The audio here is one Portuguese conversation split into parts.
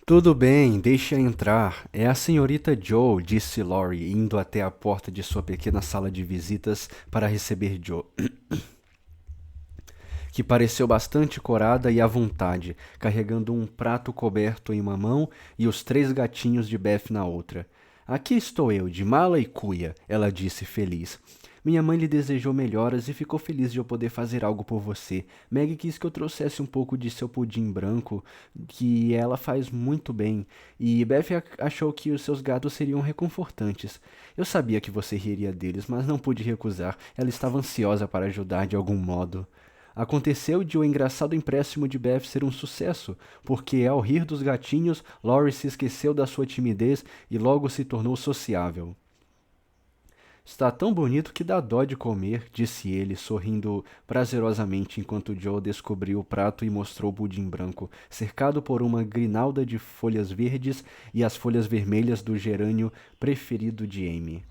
Tudo bem, deixa entrar. É a senhorita Joe, disse Laurie, indo até a porta de sua pequena sala de visitas para receber Joe, que pareceu bastante corada e à vontade, carregando um prato coberto em uma mão e os três gatinhos de Beth na outra. Aqui estou eu, de mala e cuia, ela disse feliz. Minha mãe lhe desejou melhoras e ficou feliz de eu poder fazer algo por você. Meg quis que eu trouxesse um pouco de seu pudim branco, que ela faz muito bem, e Beth achou que os seus gatos seriam reconfortantes. Eu sabia que você riria deles, mas não pude recusar. Ela estava ansiosa para ajudar de algum modo. Aconteceu de o engraçado empréstimo de Beth ser um sucesso, porque ao rir dos gatinhos, Laurie se esqueceu da sua timidez e logo se tornou sociável. Está tão bonito que dá dó de comer, disse ele, sorrindo prazerosamente enquanto Joe descobriu o prato e mostrou o pudim branco, cercado por uma grinalda de folhas verdes e as folhas vermelhas do gerânio preferido de Amy.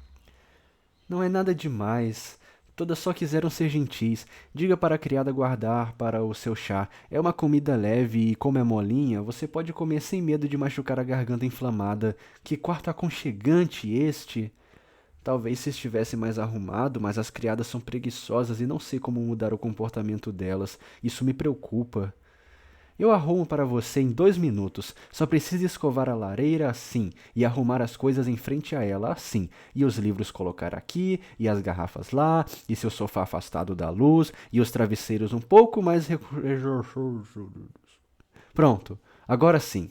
Não é nada demais. Todas só quiseram ser gentis. Diga para a criada guardar para o seu chá. É uma comida leve e, como é molinha, você pode comer sem medo de machucar a garganta inflamada. Que quarto aconchegante este! Talvez se estivesse mais arrumado, mas as criadas são preguiçosas e não sei como mudar o comportamento delas. Isso me preocupa. Eu arrumo para você em 2 minutos. Só precisa escovar a lareira assim e arrumar as coisas em frente a ela assim. E os livros colocar aqui, e as garrafas lá, e seu sofá afastado da luz, e os travesseiros um pouco mais. Pronto, agora sim.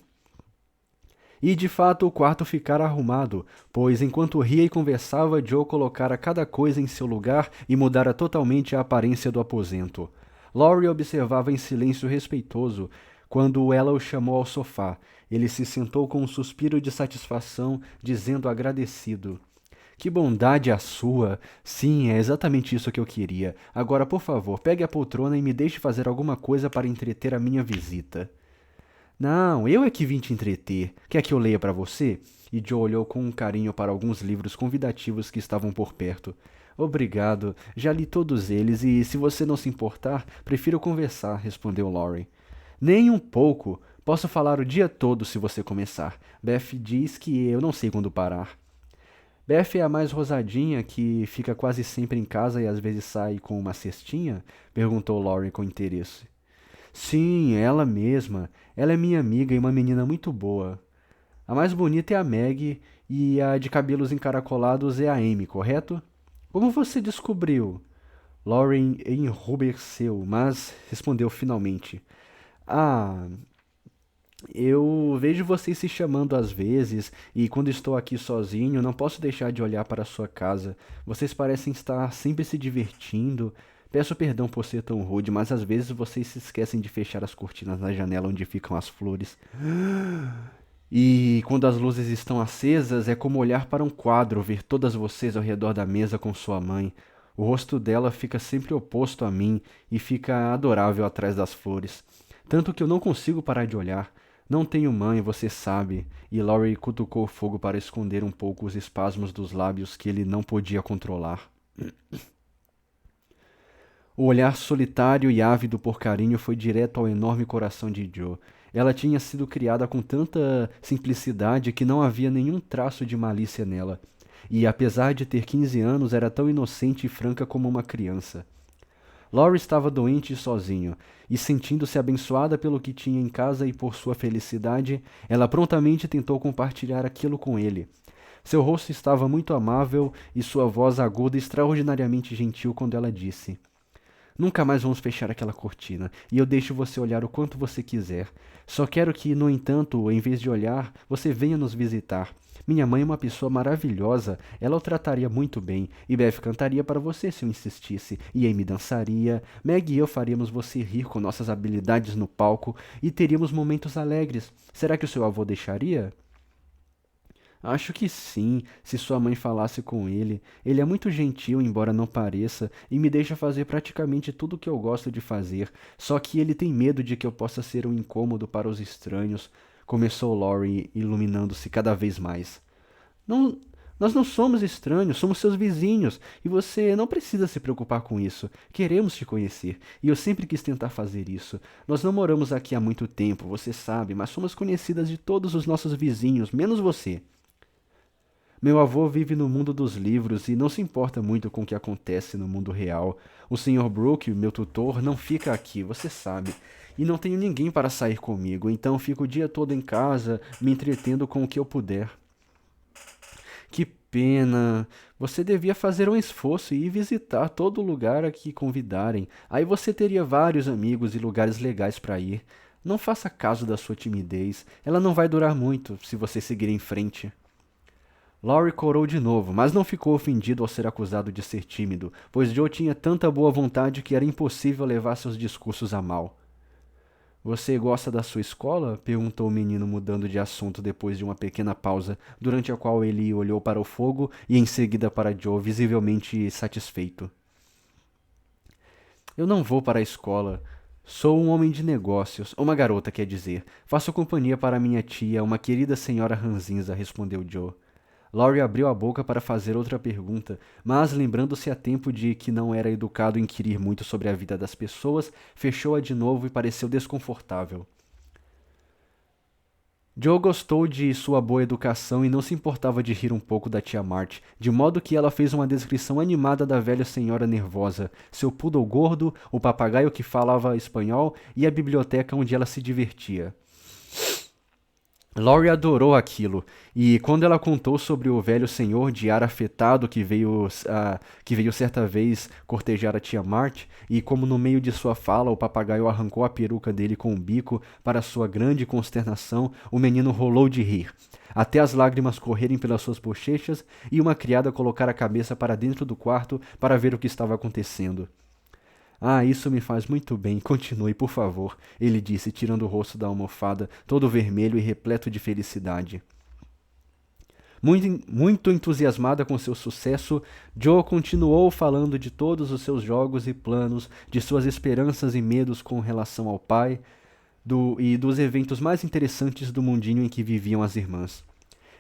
E de fato o quarto ficara arrumado, pois enquanto ria e conversava, Joe colocara cada coisa em seu lugar e mudara totalmente a aparência do aposento. Laurie observava em silêncio respeitoso quando ela o chamou ao sofá. Ele se sentou com um suspiro de satisfação, dizendo agradecido: Que bondade a sua! Sim, é exatamente isso que eu queria. Agora, por favor, pegue a poltrona e me deixe fazer alguma coisa para entreter a minha visita. Não, eu é que vim te entreter. Quer que eu leia para você? E Joe olhou com um carinho para alguns livros convidativos que estavam por perto. Obrigado, já li todos eles e, se você não se importar, prefiro conversar, respondeu Laurie. Nem um pouco. Posso falar o dia todo se você começar. Beth diz que eu não sei quando parar. Beth é a mais rosadinha que fica quase sempre em casa e às vezes sai com uma cestinha? Perguntou Laurie com interesse. Sim, ela mesma. Ela é minha amiga e uma menina muito boa. A mais bonita é a Meg e a de cabelos encaracolados é a Amy, correto? Como você descobriu? Lauren enrubesceu, mas respondeu finalmente. Ah, eu vejo vocês se chamando às vezes e quando estou aqui sozinho não posso deixar de olhar para a sua casa. Vocês parecem estar sempre se divertindo. Peço perdão por ser tão rude, mas às vezes vocês se esquecem de fechar as cortinas na janela onde ficam as flores. E quando as luzes estão acesas, é como olhar para um quadro, ver todas vocês ao redor da mesa com sua mãe. O rosto dela fica sempre oposto a mim e fica adorável atrás das flores. Tanto que eu não consigo parar de olhar. Não tenho mãe, você sabe. E Laurie cutucou o fogo para esconder um pouco os espasmos dos lábios que ele não podia controlar. O olhar solitário e ávido por carinho foi direto ao enorme coração de Joe. Ela tinha sido criada com tanta simplicidade que não havia nenhum traço de malícia nela. E, apesar de ter 15 anos, era tão inocente e franca como uma criança. Laurie estava doente e sozinho, e sentindo-se abençoada pelo que tinha em casa e por sua felicidade, ela prontamente tentou compartilhar aquilo com ele. Seu rosto estava muito amável e sua voz aguda extraordinariamente gentil quando ela disse: Nunca mais vamos fechar aquela cortina, e eu deixo você olhar o quanto você quiser. Só quero que, no entanto, em vez de olhar, você venha nos visitar. Minha mãe é uma pessoa maravilhosa, ela o trataria muito bem, e Beth cantaria para você se eu insistisse, e Amy dançaria, Meg e eu faríamos você rir com nossas habilidades no palco, e teríamos momentos alegres. Será que o seu avô deixaria? Acho que sim, se sua mãe falasse com ele. Ele é muito gentil, embora não pareça, e me deixa fazer praticamente tudo o que eu gosto de fazer. Só que ele tem medo de que eu possa ser um incômodo para os estranhos, começou Laurie, iluminando-se cada vez mais. Não, Nós não somos estranhos, somos seus vizinhos, e você não precisa se preocupar com isso. Queremos te conhecer, e eu sempre quis tentar fazer isso. Nós não moramos aqui há muito tempo, você sabe, mas somos conhecidas de todos os nossos vizinhos, menos você. Meu avô vive no mundo dos livros e não se importa muito com o que acontece no mundo real. O Sr. Brooke, meu tutor, não fica aqui, você sabe. E não tenho ninguém para sair comigo, então fico o dia todo em casa, me entretendo com o que eu puder. Que pena! Você devia fazer um esforço e ir visitar todo lugar a que convidarem. Aí você teria vários amigos e lugares legais para ir. Não faça caso da sua timidez. Ela não vai durar muito se você seguir em frente. Laurie corou de novo, mas não ficou ofendido ao ser acusado de ser tímido, pois Joe tinha tanta boa vontade que era impossível levar seus discursos a mal. Você gosta da sua escola? Perguntou o menino, mudando de assunto depois de uma pequena pausa, durante a qual ele olhou para o fogo e em seguida para Joe, visivelmente satisfeito. Eu não vou para a escola. Sou um homem de negócios, uma garota, quer dizer. Faço companhia para minha tia, uma querida senhora ranzinza, respondeu Joe. Laurie abriu a boca para fazer outra pergunta, mas, lembrando-se a tempo de que não era educado inquirir muito sobre a vida das pessoas, fechou-a de novo e pareceu desconfortável. Joe gostou de sua boa educação e não se importava de rir um pouco da tia Marty, de modo que ela fez uma descrição animada da velha senhora nervosa, seu poodle gordo, o papagaio que falava espanhol e a biblioteca onde ela se divertia. Laurie adorou aquilo, e quando ela contou sobre o velho senhor de ar afetado que veio certa vez cortejar a tia Marty, e como no meio de sua fala o papagaio arrancou a peruca dele com o bico, para sua grande consternação, o menino rolou de rir, até as lágrimas correrem pelas suas bochechas e uma criada colocar a cabeça para dentro do quarto para ver o que estava acontecendo. Ah, isso me faz muito bem. Continue, por favor, ele disse, tirando o rosto da almofada, todo vermelho e repleto de felicidade. Muito entusiasmada com seu sucesso, Joe continuou falando de todos os seus jogos e planos, de suas esperanças e medos com relação ao pai, e dos eventos mais interessantes do mundinho em que viviam as irmãs.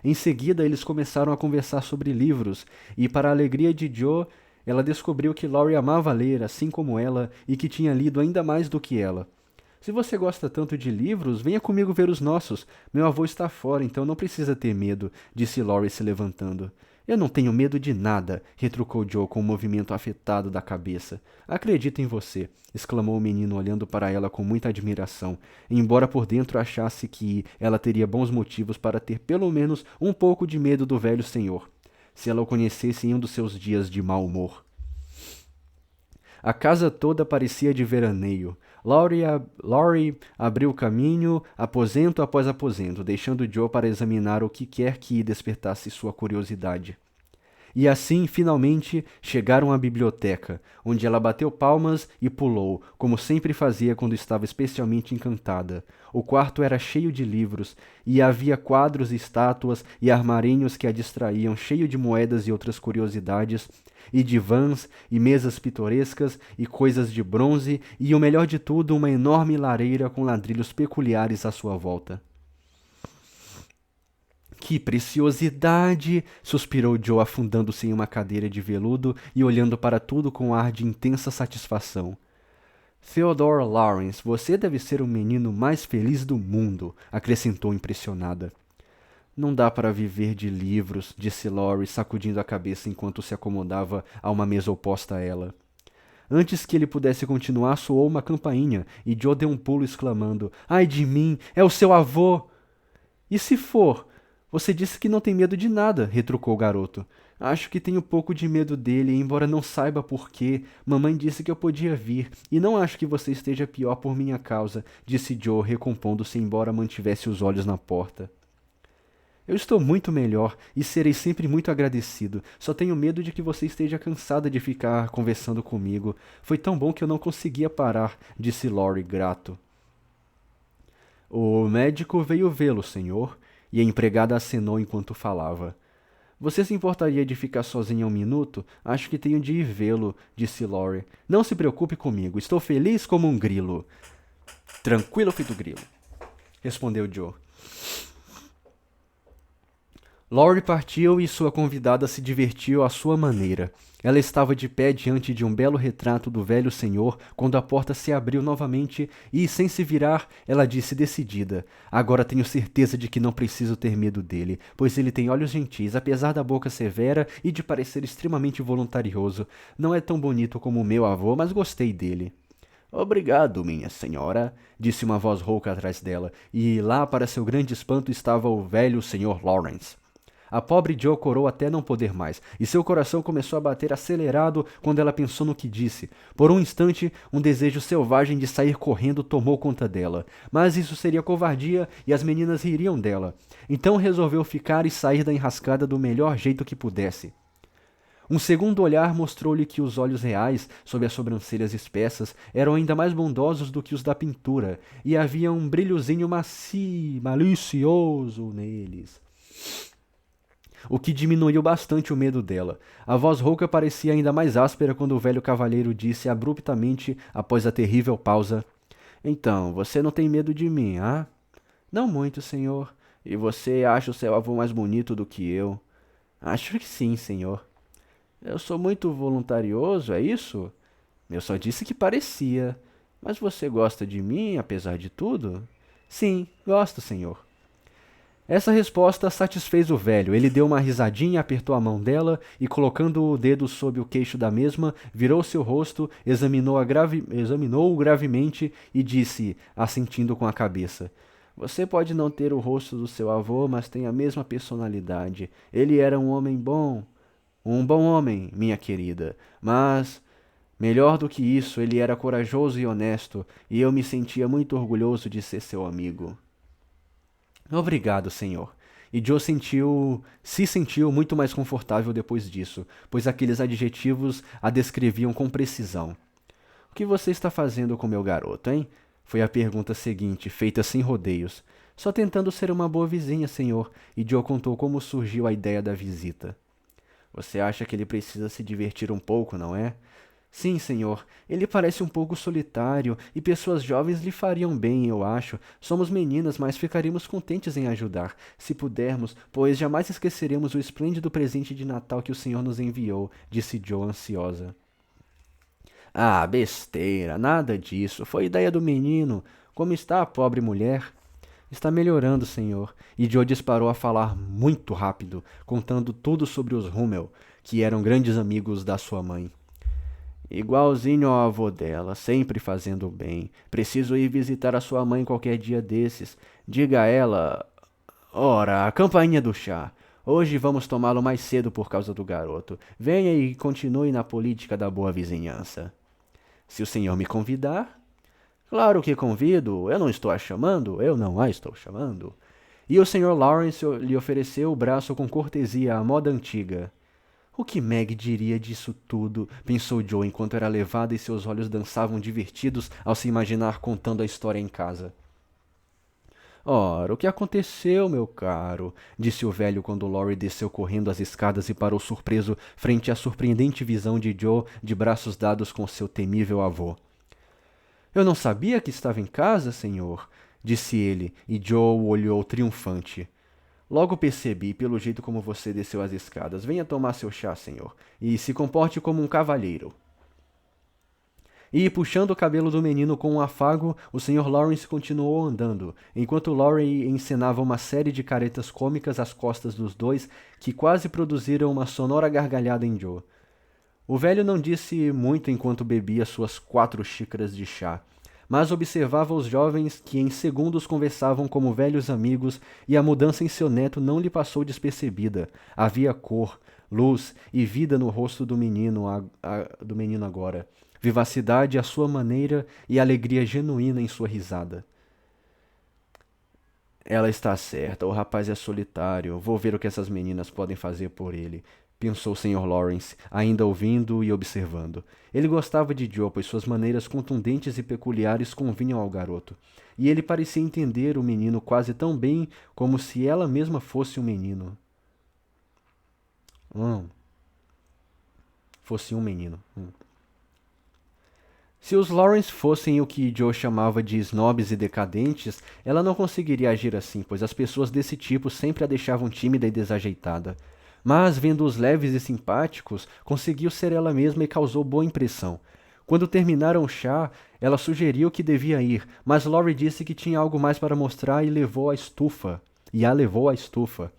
Em seguida, eles começaram a conversar sobre livros, e, para a alegria de Joe, ela descobriu que Laurie amava ler, assim como ela, e que tinha lido ainda mais do que ela. Se você gosta tanto de livros, venha comigo ver os nossos. Meu avô está fora, então não precisa ter medo, disse Laurie se levantando. Eu não tenho medo de nada, retrucou Joe com um movimento afetado da cabeça. Acredito em você, exclamou o menino olhando para ela com muita admiração, embora por dentro achasse que ela teria bons motivos para ter pelo menos um pouco de medo do velho senhor, se ela o conhecesse em um dos seus dias de mau humor. A casa toda parecia de veraneio. Laurie abriu caminho, aposento após aposento, deixando Joe para examinar o que quer que despertasse sua curiosidade. E assim, finalmente, chegaram à biblioteca, onde ela bateu palmas e pulou, como sempre fazia quando estava especialmente encantada. O quarto era cheio de livros, e havia quadros, estátuas e armarinhos que a distraíam, cheio de moedas e outras curiosidades, e divãs, e mesas pitorescas, e coisas de bronze, e o melhor de tudo, uma enorme lareira com ladrilhos peculiares à sua volta. Que preciosidade! Suspirou Joe, afundando-se em uma cadeira de veludo e olhando para tudo com um ar de intensa satisfação. Theodore Lawrence, você deve ser o menino mais feliz do mundo, acrescentou impressionada. Não dá para viver de livros, disse Laurie, sacudindo a cabeça enquanto se acomodava a uma mesa oposta a ela. Antes que ele pudesse continuar, soou uma campainha, e Joe deu um pulo exclamando, Ai de mim, é o seu avô! E se for? Você disse que não tem medo de nada, retrucou o garoto. Acho que tenho pouco de medo dele, embora não saiba por quê. Mamãe disse que eu podia vir, e não acho que você esteja pior por minha causa, disse Joe, recompondo-se, embora mantivesse os olhos na porta. Eu estou muito melhor e serei sempre muito agradecido. Só tenho medo de que você esteja cansada de ficar conversando comigo. Foi tão bom que eu não conseguia parar, disse Laurie, grato. O médico veio vê-lo, senhor, e a empregada acenou enquanto falava. Você se importaria de ficar sozinha um minuto? Acho que tenho de ir vê-lo, disse Laurie. Não se preocupe comigo, estou feliz como um grilo. Tranquilo feito grilo, respondeu Joe. Laurie partiu e sua convidada se divertiu à sua maneira. Ela estava de pé diante de um belo retrato do velho senhor quando a porta se abriu novamente e, sem se virar, ela disse decidida: Agora tenho certeza de que não preciso ter medo dele, pois ele tem olhos gentis, apesar da boca severa e de parecer extremamente voluntarioso. Não é tão bonito como o meu avô, mas gostei dele. Obrigado, minha senhora, disse uma voz rouca atrás dela, e lá, para seu grande espanto, estava o velho senhor Lawrence. A pobre Jo corou até não poder mais, e seu coração começou a bater acelerado quando ela pensou no que disse. Por um instante, um desejo selvagem de sair correndo tomou conta dela. Mas isso seria covardia e as meninas ririam dela. Então resolveu ficar e sair da enrascada do melhor jeito que pudesse. Um segundo olhar mostrou-lhe que os olhos reais, sob as sobrancelhas espessas, eram ainda mais bondosos do que os da pintura, e havia um brilhozinho malicioso neles, o que diminuiu bastante o medo dela. A voz rouca parecia ainda mais áspera quando o velho cavalheiro disse abruptamente, após a terrível pausa: Então, você não tem medo de mim, ah? Não muito, senhor. E você acha o seu avô mais bonito do que eu? Acho que sim, senhor. Eu sou muito voluntarioso, é isso? Eu só disse que parecia. Mas você gosta de mim, apesar de tudo? Sim, gosto, senhor. Essa resposta satisfez o velho. Ele deu uma risadinha, apertou a mão dela e, colocando o dedo sob o queixo da mesma, virou seu rosto, examinou-o gravemente e disse, assentindo com a cabeça: Você pode não ter o rosto do seu avô, mas tem a mesma personalidade. Ele era um homem bom. Um bom homem, minha querida. Mas, melhor do que isso, ele era corajoso e honesto, e eu me sentia muito orgulhoso de ser seu amigo. Obrigado, senhor. E Joe se sentiu muito mais confortável depois disso, pois aqueles adjetivos a descreviam com precisão. O que você está fazendo com meu garoto, hein? Foi a pergunta seguinte, feita sem rodeios. Só tentando ser uma boa vizinha, senhor, e Joe contou como surgiu a ideia da visita. Você acha que ele precisa se divertir um pouco, não é? Sim, senhor. Ele parece um pouco solitário e pessoas jovens lhe fariam bem, eu acho. Somos meninas, mas ficaríamos contentes em ajudar, se pudermos, pois jamais esqueceremos o esplêndido presente de Natal que o senhor nos enviou, disse Joe ansiosa. Ah, besteira, nada disso. Foi ideia do menino. Como está a pobre mulher? Está melhorando, senhor. E Joe disparou a falar muito rápido, contando tudo sobre os Hummel, que eram grandes amigos da sua mãe. Igualzinho ao avô dela, sempre fazendo o bem. Preciso ir visitar a sua mãe qualquer dia desses. Diga a ela. Ora, a campainha do chá. Hoje vamos tomá-lo mais cedo por causa do garoto. Venha e continue na política da boa vizinhança. Se o senhor me convidar. Claro que convido. Eu não estou a chamando. Eu não a estou chamando. E o senhor Lawrence lhe ofereceu o braço com cortesia à moda antiga. O que Meg diria disso tudo? Pensou Joe enquanto era levada e seus olhos dançavam divertidos ao se imaginar contando a história em casa. Ora, o que aconteceu, meu caro? Disse o velho quando Laurie desceu correndo as escadas e parou surpreso frente à surpreendente visão de Joe de braços dados com seu temível avô. Eu não sabia que estava em casa, senhor, disse ele, e Joe o olhou triunfante. Logo percebi, pelo jeito como você desceu as escadas. Venha tomar seu chá, senhor, e se comporte como um cavalheiro. E, puxando o cabelo do menino com um afago, o Sr. Lawrence continuou andando, enquanto Laurie encenava uma série de caretas cômicas às costas dos dois, que quase produziram uma sonora gargalhada em Joe. O velho não disse muito enquanto bebia suas 4 xícaras de chá, mas observava os jovens que em segundos conversavam como velhos amigos, e a mudança em seu neto não lhe passou despercebida. Havia cor, luz e vida no rosto do menino agora, vivacidade à sua maneira e alegria genuína em sua risada. Ela está certa, o rapaz é solitário. Vou ver o que essas meninas podem fazer por ele, pensou o Sr. Lawrence, ainda ouvindo e observando. Ele gostava de Joe, pois suas maneiras contundentes e peculiares convinham ao garoto, e ele parecia entender o menino quase tão bem como se ela mesma fosse um menino. Fosse um menino. Se os Lawrence fossem o que Joe chamava de snobs e decadentes, ela não conseguiria agir assim, pois as pessoas desse tipo sempre a deixavam tímida e desajeitada. Mas, vendo-os leves e simpáticos, conseguiu ser ela mesma e causou boa impressão. Quando terminaram o chá, ela sugeriu que devia ir, mas Laurie disse que tinha algo mais para mostrar e a levou à estufa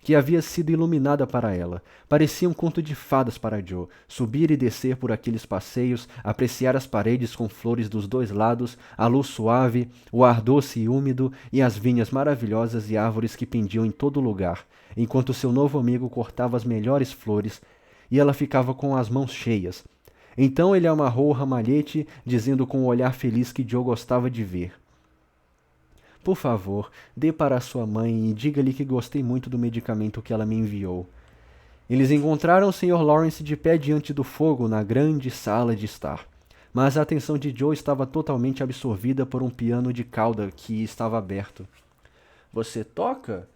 que havia sido iluminada para ela. Parecia um conto de fadas para Joe, subir e descer por aqueles passeios, apreciar as paredes com flores dos dois lados, a luz suave, o ar doce e úmido e as vinhas maravilhosas e árvores que pendiam em todo lugar, enquanto seu novo amigo cortava as melhores flores e ela ficava com as mãos cheias. Então ele amarrou o ramalhete, dizendo com o olhar feliz que Joe gostava de ver: por favor, dê para sua mãe e diga-lhe que gostei muito do medicamento que ela me enviou. Eles encontraram o Sr. Lawrence de pé diante do fogo na grande sala de estar. Mas a atenção de Joe estava totalmente absorvida por um piano de cauda que estava aberto. Você toca?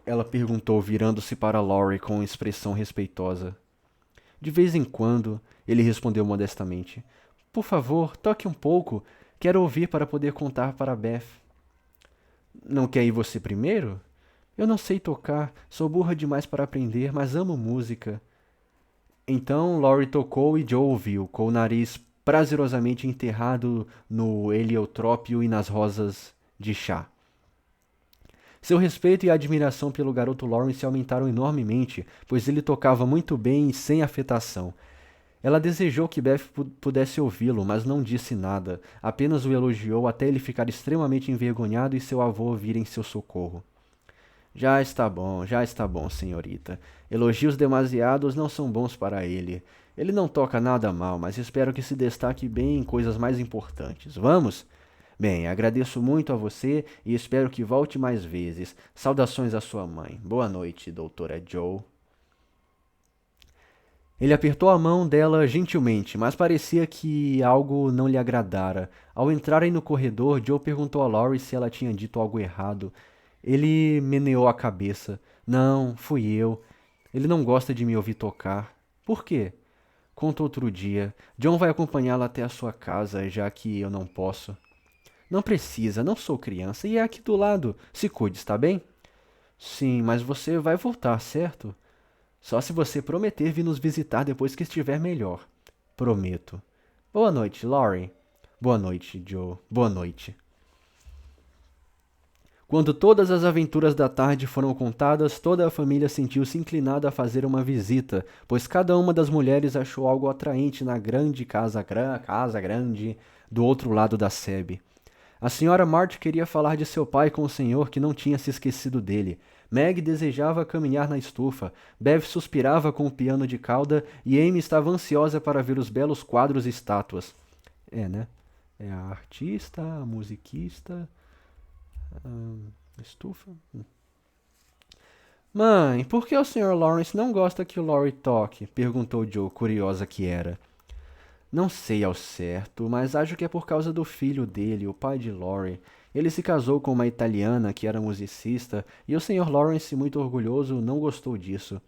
Ela perguntou, virando-se para Laurie com expressão respeitosa. De vez em quando, ele respondeu modestamente. Por favor, toque um pouco. Quero ouvir para poder contar para Beth. Não quer ir você primeiro? Eu não sei tocar, sou burra demais para aprender, mas amo música. Então Laurie tocou e Joe ouviu, com o nariz prazerosamente enterrado no heliotrópio e nas rosas de chá. Seu respeito e a admiração pelo garoto Lawrence aumentaram enormemente, pois ele tocava muito bem e sem afetação. Ela desejou que Beth pudesse ouvi-lo, mas não disse nada, apenas o elogiou até ele ficar extremamente envergonhado e seu avô vir em seu socorro. Já está bom, senhorita. Elogios demasiados não são bons para ele. Ele não toca nada mal, mas espero que se destaque bem em coisas mais importantes. Vamos? Bem, agradeço muito a você e espero que volte mais vezes. Saudações à sua mãe. Boa noite, doutora Joe. Ele apertou a mão dela gentilmente, mas parecia que algo não lhe agradara. Ao entrarem no corredor, Joe perguntou a Laurie se ela tinha dito algo errado. Ele meneou a cabeça. Não, fui eu. Ele não gosta de me ouvir tocar. Por quê? Conta outro dia. John vai acompanhá-la até a sua casa, já que eu não posso. Não precisa, não sou criança e é aqui do lado. Se cuide, está bem? Sim, mas você vai voltar, certo? Só se você prometer vir nos visitar depois que estiver melhor. Prometo. Boa noite, Laurie. Boa noite, Joe. Boa noite. Quando todas as aventuras da tarde foram contadas, toda a família sentiu-se inclinada a fazer uma visita, pois cada uma das mulheres achou algo atraente na grande casa grande do outro lado da sebe. A senhora March queria falar de seu pai com o senhor que não tinha se esquecido dele. Meg desejava caminhar na estufa, Bev suspirava com o piano de cauda e Amy estava ansiosa para ver os belos quadros e estátuas. É, né? É a artista, a musiquista, a estufa. Mãe, por que o Sr. Lawrence não gosta que o Laurie toque? Perguntou Joe, curiosa que era. Não sei ao certo, mas acho que é por causa do filho dele, o pai de Laurie. Ele se casou com uma italiana que era musicista e o Sr. Lawrence, muito orgulhoso, não gostou disso.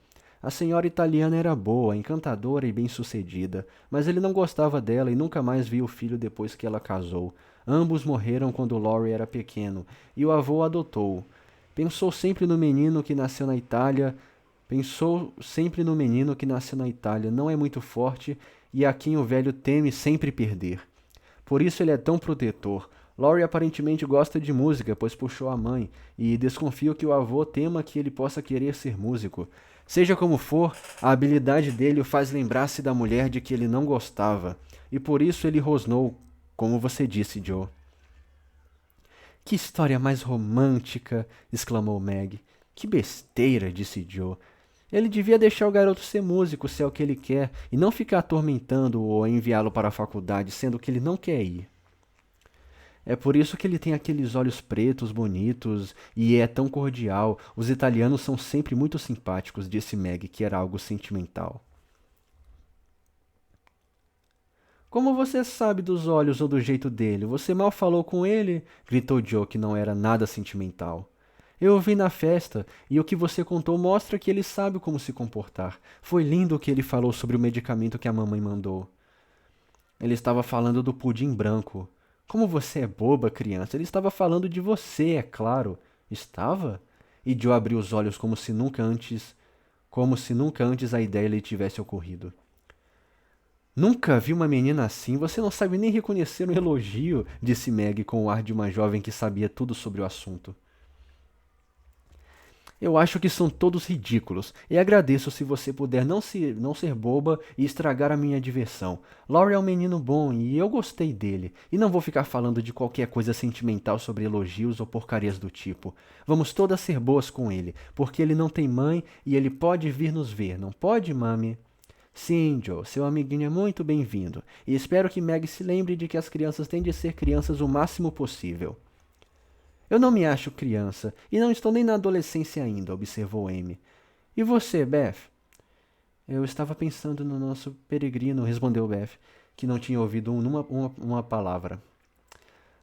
A senhora italiana era boa, encantadora e bem-sucedida, mas ele não gostava dela e nunca mais viu o filho depois que ela casou. Ambos morreram quando Laurie era pequeno e o avô adotou-o. Pensou sempre no menino que nasceu na Itália. Pensou sempre no menino que nasceu na Itália. Não é muito forte e a quem o velho teme sempre perder. Por isso ele é tão protetor. Laurie aparentemente gosta de música, pois puxou a mãe, e desconfio que o avô tema que ele possa querer ser músico. Seja como for, a habilidade dele o faz lembrar-se da mulher de que ele não gostava, e por isso ele rosnou, como você disse, Joe. Que história mais romântica! Exclamou Meg. Que besteira! Disse Joe. Ele devia deixar o garoto ser músico, se é o que ele quer, e não ficar atormentando-o ou enviá-lo para a faculdade, sendo que ele não quer ir. É por isso que ele tem aqueles olhos pretos bonitos e é tão cordial. Os italianos são sempre muito simpáticos, disse Meg, que era algo sentimental. Como você sabe dos olhos ou do jeito dele? Você mal falou com ele? Gritou Joe, que não era nada sentimental. Eu o vi na festa, e o que você contou mostra que ele sabe como se comportar. Foi lindo o que ele falou sobre o medicamento que a mamãe mandou. Ele estava falando do pudim branco. Como você é boba, criança. Ele estava falando de você, é claro. Estava? E Joe abriu os olhos como se nunca antes a ideia lhe tivesse ocorrido. Nunca vi uma menina assim, você não sabe nem reconhecer um elogio, disse Meg com o ar de uma jovem que sabia tudo sobre o assunto. Eu acho que são todos ridículos, e agradeço se você puder não ser boba e estragar a minha diversão. Laurie é um menino bom e eu gostei dele, e não vou ficar falando de qualquer coisa sentimental sobre elogios ou porcarias do tipo. Vamos todas ser boas com ele, porque ele não tem mãe e ele pode vir nos ver, não pode, mami? Sim, Joe, seu amiguinho é muito bem-vindo, e espero que Meg se lembre de que as crianças têm de ser crianças o máximo possível. Eu não me acho criança, e não estou nem na adolescência ainda, observou Amy. E você, Beth? Eu estava pensando no nosso peregrino, respondeu Beth, que não tinha ouvido uma palavra.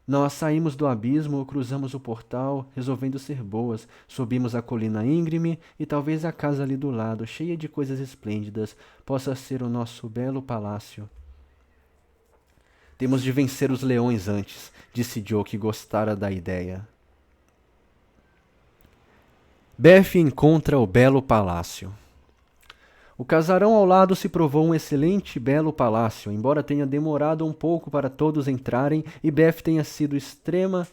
Nós saímos do abismo, cruzamos o portal, resolvendo ser boas, subimos a colina íngreme e talvez a casa ali do lado, cheia de coisas esplêndidas, possa ser o nosso belo palácio. Temos de vencer os leões antes, disse Joe, que gostara da ideia. Beth encontra o belo palácio. O casarão ao lado se provou um excelente e belo palácio, embora tenha demorado um pouco para todos entrarem e Beth tenha sentido extrema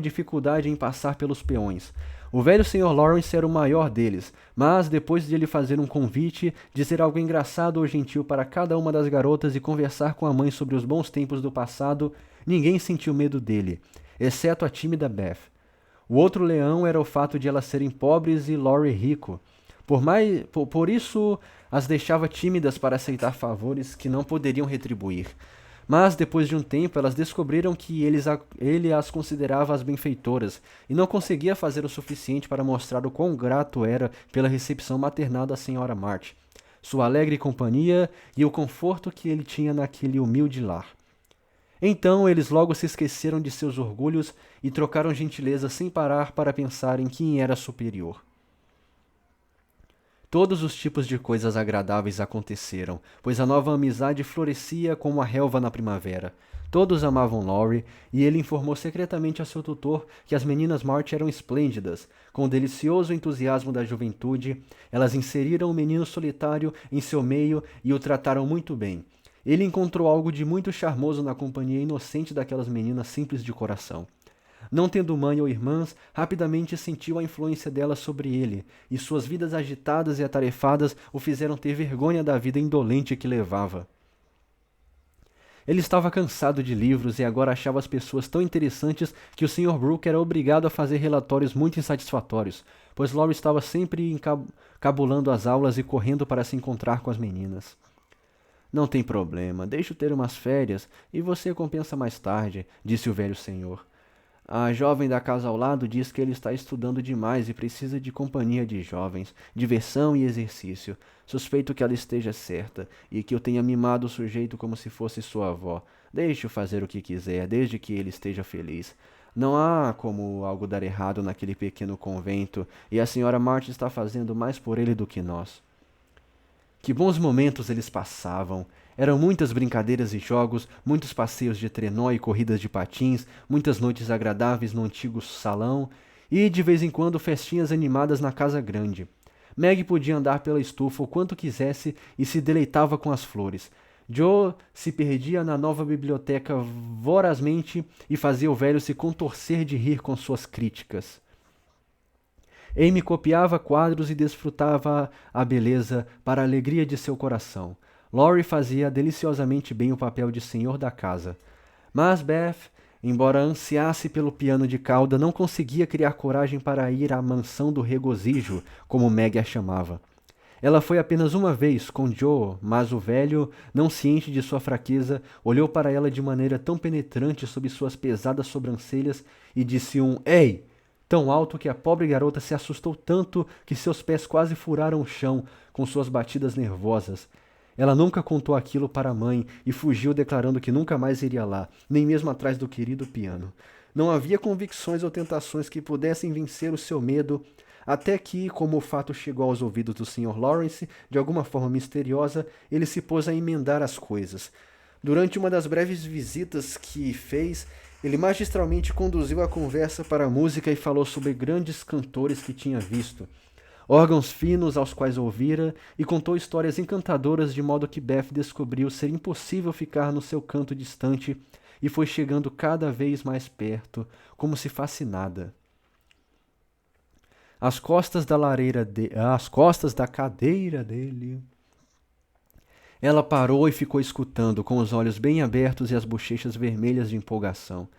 dificuldade em passar pelos peões. O velho Sr. Lawrence era o maior deles, mas depois de lhe fazer um convite, dizer algo engraçado ou gentil para cada uma das garotas e conversar com a mãe sobre os bons tempos do passado, ninguém sentiu medo dele, exceto a tímida Beth. O outro leão era o fato de elas serem pobres e Laurie rico. Por isso as deixava tímidas para aceitar favores que não poderiam retribuir. Mas depois de um tempo elas descobriram que ele as considerava as benfeitoras e não conseguia fazer o suficiente para mostrar o quão grato era pela recepção maternal da Sra. March, sua alegre companhia e o conforto que ele tinha naquele humilde lar. Então eles logo se esqueceram de seus orgulhos e trocaram gentileza sem parar para pensar em quem era superior. Todos os tipos de coisas agradáveis aconteceram, pois a nova amizade florescia como a relva na primavera. Todos amavam Laurie, e ele informou secretamente a seu tutor que as meninas March eram esplêndidas. Com o delicioso entusiasmo da juventude, elas inseriram o menino solitário em seu meio e o trataram muito bem. Ele encontrou algo de muito charmoso na companhia inocente daquelas meninas simples de coração. Não tendo mãe ou irmãs, rapidamente sentiu a influência delas sobre ele, e suas vidas agitadas e atarefadas o fizeram ter vergonha da vida indolente que levava. Ele estava cansado de livros e agora achava as pessoas tão interessantes que o Sr. Brooke era obrigado a fazer relatórios muito insatisfatórios, pois Laurie estava sempre encabulando as aulas e correndo para se encontrar com as meninas. Não tem problema, deixo ter umas férias e você compensa mais tarde, disse o velho senhor. A jovem da casa ao lado diz que ele está estudando demais e precisa de companhia de jovens, diversão e exercício. Suspeito que ela esteja certa e que eu tenha mimado o sujeito como se fosse sua avó. Deixe-o fazer o que quiser, desde que ele esteja feliz. Não há como algo dar errado naquele pequeno convento, e a Sra. March está fazendo mais por ele do que nós. Que bons momentos eles passavam! Eram muitas brincadeiras e jogos, muitos passeios de trenó e corridas de patins, muitas noites agradáveis no antigo salão e, de vez em quando, festinhas animadas na casa grande. Meg podia andar pela estufa o quanto quisesse e se deleitava com as flores. Joe se perdia na nova biblioteca vorazmente e fazia o velho se contorcer de rir com suas críticas. Amy copiava quadros e desfrutava a beleza para a alegria de seu coração. Laurie fazia deliciosamente bem o papel de senhor da casa. Mas Beth, embora ansiasse pelo piano de cauda, não conseguia criar coragem para ir à mansão do regozijo, como Meg a chamava. Ela foi apenas uma vez com Joe, mas o velho, não ciente de sua fraqueza, olhou para ela de maneira tão penetrante sob suas pesadas sobrancelhas e disse Ei! Tão alto que a pobre garota se assustou tanto que seus pés quase furaram o chão com suas batidas nervosas. Ela nunca contou aquilo para a mãe e fugiu declarando que nunca mais iria lá, nem mesmo atrás do querido piano. Não havia convicções ou tentações que pudessem vencer o seu medo, até que, como o fato chegou aos ouvidos do Sr. Lawrence, de alguma forma misteriosa, ele se pôs a emendar as coisas. Durante uma das breves visitas que fez, ele magistralmente conduziu a conversa para a música e falou sobre grandes cantores que tinha visto, órgãos finos aos quais ouvira, e contou histórias encantadoras de modo que Beth descobriu ser impossível ficar no seu canto distante e foi chegando cada vez mais perto, como se fascinada. Às costas da cadeira dele, ela parou e ficou escutando, com os olhos bem abertos e as bochechas vermelhas de empolgação.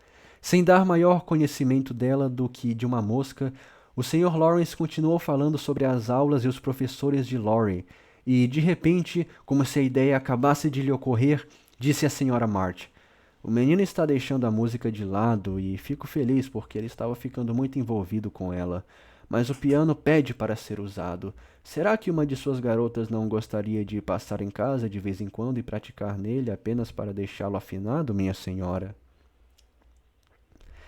Sem dar maior conhecimento dela do que de uma mosca, o Sr. Lawrence continuou falando sobre as aulas e os professores de Laurie, e, de repente, como se a ideia acabasse de lhe ocorrer, disse à Sra. March: "O menino está deixando a música de lado e fico feliz porque ele estava ficando muito envolvido com ela. Mas o piano pede para ser usado. Será que uma de suas garotas não gostaria de passar em casa de vez em quando e praticar nele apenas para deixá-lo afinado, minha senhora?"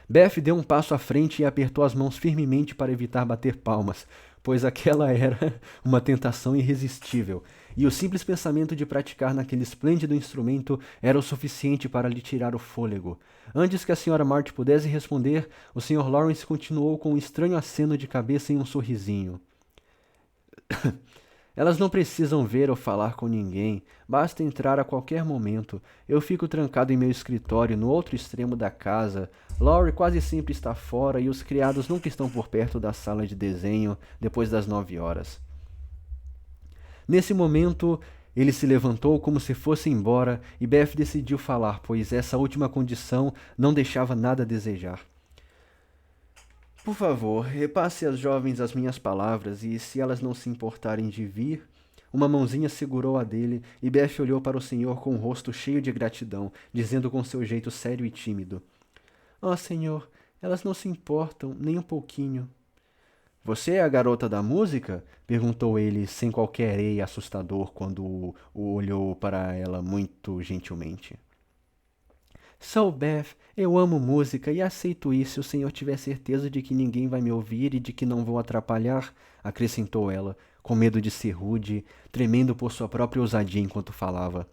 Beth deu um passo à frente e apertou as mãos firmemente para evitar bater palmas, pois aquela era uma tentação irresistível, e o simples pensamento de praticar naquele esplêndido instrumento era o suficiente para lhe tirar o fôlego. Antes que a Sra. March pudesse responder, o Sr. Lawrence continuou com um estranho aceno de cabeça e um sorrisinho. Elas não precisam ver ou falar com ninguém, basta entrar a qualquer momento. Eu fico trancado em meu escritório no outro extremo da casa. Laurie quase sempre está fora e os criados nunca estão por perto da sala de desenho depois das 9 horas. Nesse momento, ele se levantou como se fosse embora e Beth decidiu falar, pois essa última condição não deixava nada a desejar. Por favor, repasse às jovens as minhas palavras e, se elas não se importarem de vir... Uma mãozinha segurou a dele e Beth olhou para o senhor com o rosto cheio de gratidão, dizendo com seu jeito sério e tímido: "Oh, senhor, elas não se importam, nem um pouquinho." "Você é a garota da música?" perguntou ele, sem qualquer ei assustador, quando o olhou para ela muito gentilmente. "Sou Beth, eu amo música e aceito isso se o senhor tiver certeza de que ninguém vai me ouvir e de que não vou atrapalhar", acrescentou ela, com medo de ser rude, tremendo por sua própria ousadia enquanto falava.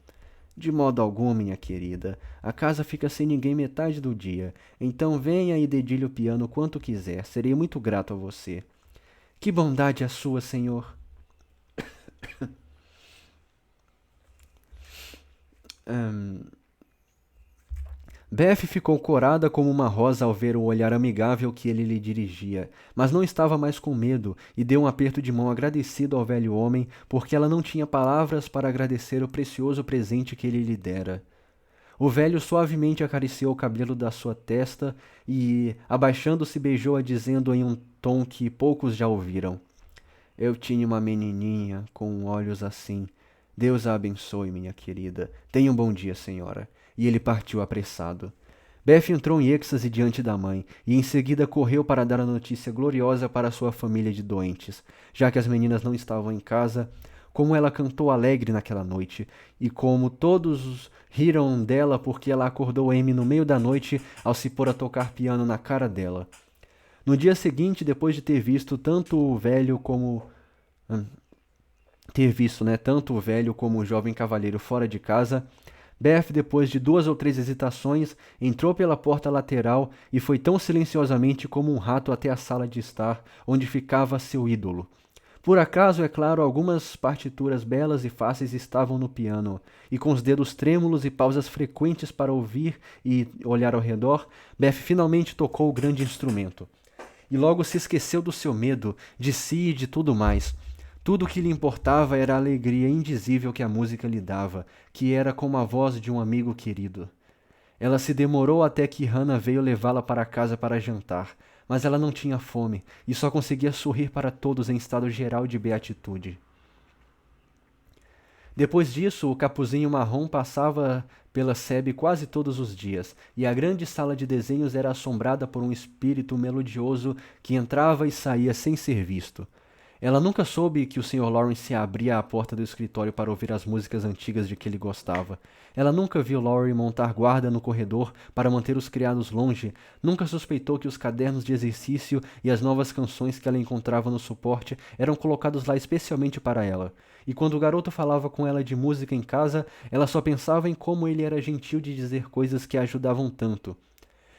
"De modo algum, minha querida. A casa fica sem ninguém metade do dia. Então venha e dedilhe o piano quanto quiser. Serei muito grato a você." "Que bondade a sua, senhor." Beth ficou corada como uma rosa ao ver o olhar amigável que ele lhe dirigia, mas não estava mais com medo e deu um aperto de mão agradecido ao velho homem, porque ela não tinha palavras para agradecer o precioso presente que ele lhe dera. O velho suavemente acariciou o cabelo da sua testa e, abaixando-se, beijou-a, dizendo em um tom que poucos já ouviram: "Eu tinha uma menininha com olhos assim. Deus a abençoe, minha querida. Tenha um bom dia, senhora." E ele partiu apressado. Beth entrou em êxtase diante da mãe, e em seguida correu para dar a notícia gloriosa para sua família de doentes, já que as meninas não estavam em casa. Como ela cantou alegre naquela noite, e como todos riram dela porque ela acordou Amy no meio da noite ao se pôr a tocar piano na cara dela. No dia seguinte, depois de ter visto tanto o velho como tanto o velho como o jovem cavalheiro fora de casa, Beth, depois de 2 ou 3 hesitações, entrou pela porta lateral e foi tão silenciosamente como um rato até a sala de estar, onde ficava seu ídolo. Por acaso, é claro, algumas partituras belas e fáceis estavam no piano, e com os dedos trêmulos e pausas frequentes para ouvir e olhar ao redor, Beth finalmente tocou o grande instrumento. E logo se esqueceu do seu medo, de si e de tudo mais. Tudo o que lhe importava era a alegria indizível que a música lhe dava, que era como a voz de um amigo querido. Ela se demorou até que Hannah veio levá-la para casa para jantar, mas ela não tinha fome e só conseguia sorrir para todos em estado geral de beatitude. Depois disso, o capuzinho marrom passava pela sebe quase todos os dias, e a grande sala de desenhos era assombrada por um espírito melodioso que entrava e saía sem ser visto. Ela nunca soube que o Sr. Lawrence abria a porta do escritório para ouvir as músicas antigas de que ele gostava. Ela nunca viu Laurie montar guarda no corredor para manter os criados longe, nunca suspeitou que os cadernos de exercício e as novas canções que ela encontrava no suporte eram colocados lá especialmente para ela. E quando o garoto falava com ela de música em casa, ela só pensava em como ele era gentil de dizer coisas que a ajudavam tanto.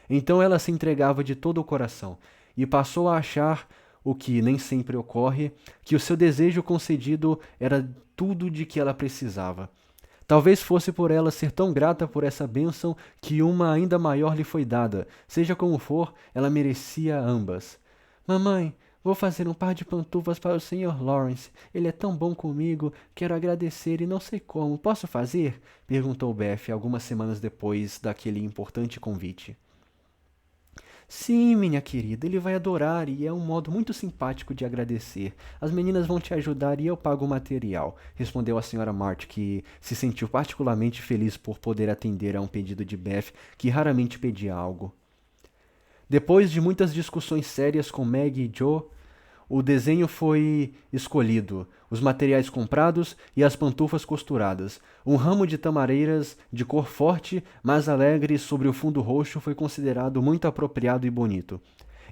Então ela se entregava de todo o coração, e passou a achar, o que nem sempre ocorre, que o seu desejo concedido era tudo de que ela precisava. Talvez fosse por ela ser tão grata por essa bênção que uma ainda maior lhe foi dada. Seja como for, ela merecia ambas. Mamãe, vou fazer um par de pantufas para o Sr. Lawrence. Ele é tão bom comigo, quero agradecer e não sei como. Posso fazer? Perguntou Beth algumas semanas depois daquele importante convite. Sim, minha querida, ele vai adorar e é um modo muito simpático de agradecer. As meninas vão te ajudar e eu pago o material, respondeu a senhora March, que se sentiu particularmente feliz por poder atender a um pedido de Beth, que raramente pedia algo. Depois de muitas discussões sérias com Meg e Joe, o desenho foi escolhido, os materiais comprados e as pantufas costuradas. Um ramo de tamareiras de cor forte, mas alegre sobre o fundo roxo foi considerado muito apropriado e bonito.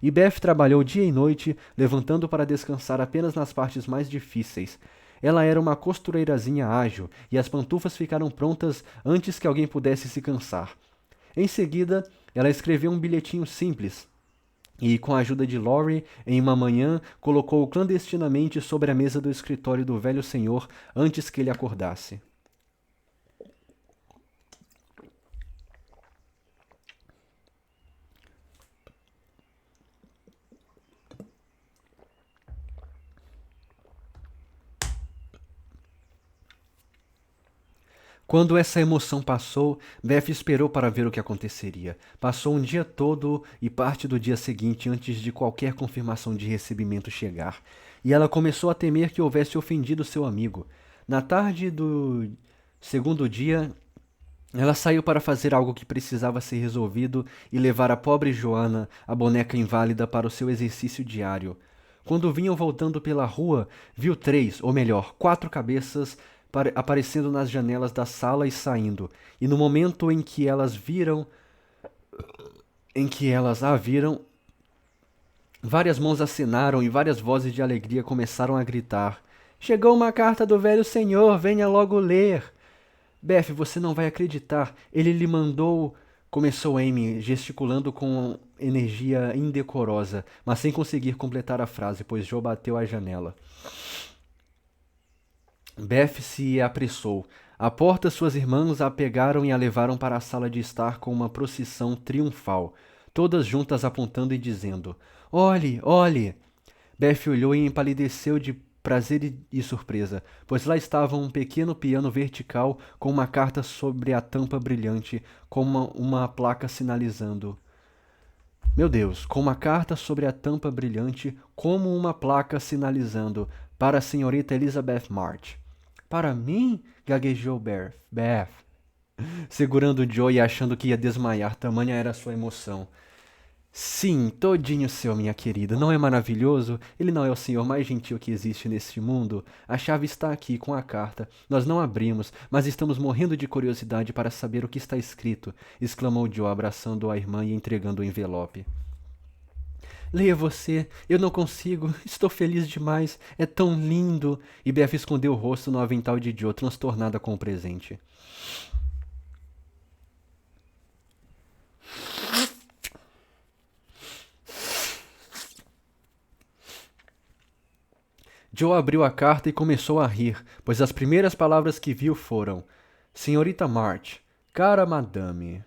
E Beth trabalhou dia e noite, levantando para descansar apenas nas partes mais difíceis. Ela era uma costureirazinha ágil, e as pantufas ficaram prontas antes que alguém pudesse se cansar. Em seguida, ela escreveu um bilhetinho simples, e, com a ajuda de Laurie, em uma manhã, colocou-o clandestinamente sobre a mesa do escritório do velho senhor antes que ele acordasse. Quando essa emoção passou, Beth esperou para ver o que aconteceria. Passou um dia todo e parte do dia seguinte antes de qualquer confirmação de recebimento chegar, e ela começou a temer que houvesse ofendido seu amigo. Na tarde do segundo dia, ela saiu para fazer algo que precisava ser resolvido e levar a pobre Joanna, a boneca inválida, para o seu exercício diário. Quando vinham voltando pela rua, viu três, ou melhor, quatro cabeças aparecendo nas janelas da sala e saindo, e no momento em que elas a viram, várias mãos acenaram e várias vozes de alegria começaram a gritar: Chegou uma carta do velho senhor, venha logo ler! Beth, você não vai acreditar, ele lhe mandou... Começou Amy, gesticulando com energia indecorosa, mas sem conseguir completar a frase, pois Joe bateu à janela. Beth se apressou. À porta, suas irmãs a pegaram e a levaram para a sala de estar com uma procissão triunfal, todas juntas apontando e dizendo: Olhe, olhe! Beth olhou e empalideceu de prazer e surpresa, pois lá estava um pequeno piano vertical com uma carta sobre a tampa brilhante, com uma placa sinalizando. Meu Deus, com uma carta sobre a tampa brilhante, como uma placa sinalizando: para a senhorita Elizabeth March. Para mim? Gaguejou Beth, segurando Joe e achando que ia desmaiar, tamanha era sua emoção. Sim, todinho seu, minha querida. Não é maravilhoso? Ele não é o senhor mais gentil que existe neste mundo? A chave está aqui com a carta. Nós não abrimos, mas estamos morrendo de curiosidade para saber o que está escrito, exclamou Joe, abraçando a irmã e entregando o envelope. Leia você, eu não consigo, estou feliz demais, é tão lindo. E Beth escondeu o rosto no avental de Joe, transtornada com o presente. Joe abriu a carta e começou a rir, pois as primeiras palavras que viu foram: Senhorita March, cara madame.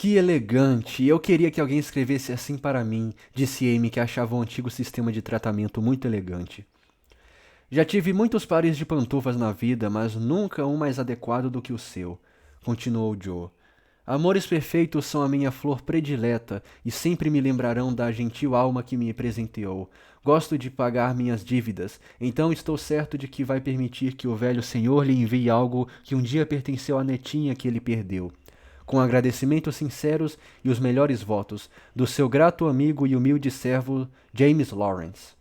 Que elegante! Eu queria que alguém escrevesse assim para mim, disse Amy, que achava o antigo sistema de tratamento muito elegante. Já tive muitos pares de pantufas na vida, mas nunca um mais adequado do que o seu, continuou Joe. Amores perfeitos são a minha flor predileta e sempre me lembrarão da gentil alma que me presenteou. Gosto de pagar minhas dívidas, então estou certo de que vai permitir que o velho senhor lhe envie algo que um dia pertenceu à netinha que ele perdeu. com agradecimentos sinceros e os melhores votos, do seu grato amigo e humilde servo, James Lawrence.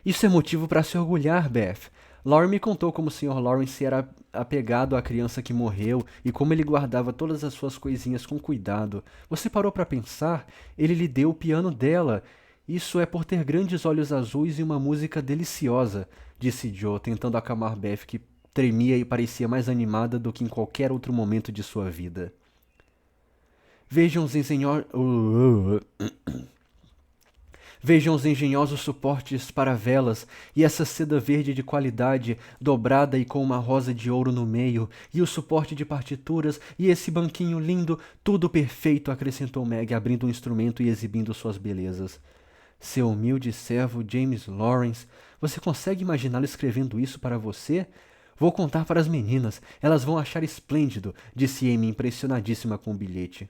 Isso é motivo para se orgulhar, Beth. Lauren me contou como o Sr. Lawrence era apegado à criança que morreu e como ele guardava todas as suas coisinhas com cuidado. Você parou para pensar? Ele lhe deu o piano dela. Isso é por ter grandes olhos azuis e uma música deliciosa, disse Joe, tentando acalmar Beth, que tremia e parecia mais animada do que em qualquer outro momento de sua vida. Vejam os Vejam os engenhosos suportes para velas e essa seda verde de qualidade, dobrada e com uma rosa de ouro no meio, e o suporte de partituras e esse banquinho lindo, tudo perfeito, acrescentou Meg, abrindo um instrumento e exibindo suas belezas. Seu humilde servo James Lawrence, você consegue imaginá-lo escrevendo isso para você? Vou contar para as meninas, elas vão achar esplêndido, disse Amy, impressionadíssima com o bilhete.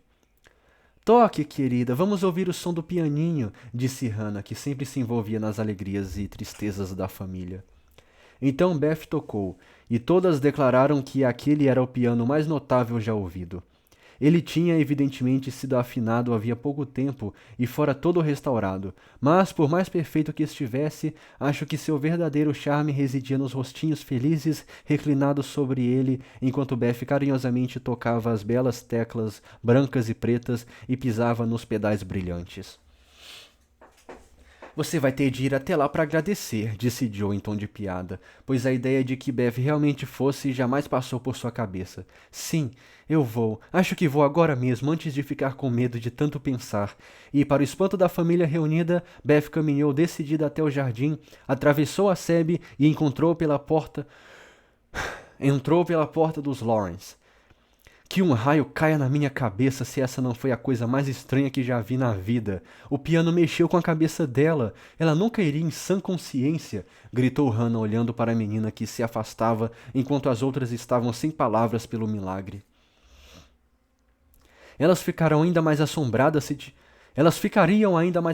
Toque, querida, vamos ouvir o som do pianinho, disse Hannah, que sempre se envolvia nas alegrias e tristezas da família. Então Beth tocou, e todas declararam que aquele era o piano mais notável já ouvido. Ele tinha evidentemente sido afinado havia pouco tempo e fora todo restaurado, mas, por mais perfeito que estivesse, acho que seu verdadeiro charme residia nos rostinhos felizes reclinados sobre ele, enquanto Beth carinhosamente tocava as belas teclas brancas e pretas e pisava nos pedais brilhantes. Você vai ter de ir até lá para agradecer, disse Joe em tom de piada, pois a ideia de que Bev realmente fosse jamais passou por sua cabeça. Sim, eu vou. Acho que vou agora mesmo, antes de ficar com medo de tanto pensar. E, para o espanto da família reunida, Bev caminhou decidida até o jardim, atravessou a sebe e entrou pela porta dos Lawrence. Que um raio caia na minha cabeça se essa não foi a coisa mais estranha que já vi na vida. O piano mexeu com a cabeça dela. Ela nunca iria em sã consciência, gritou Hannah olhando para a menina que se afastava enquanto as outras estavam sem palavras pelo milagre. Elas ficariam ainda mais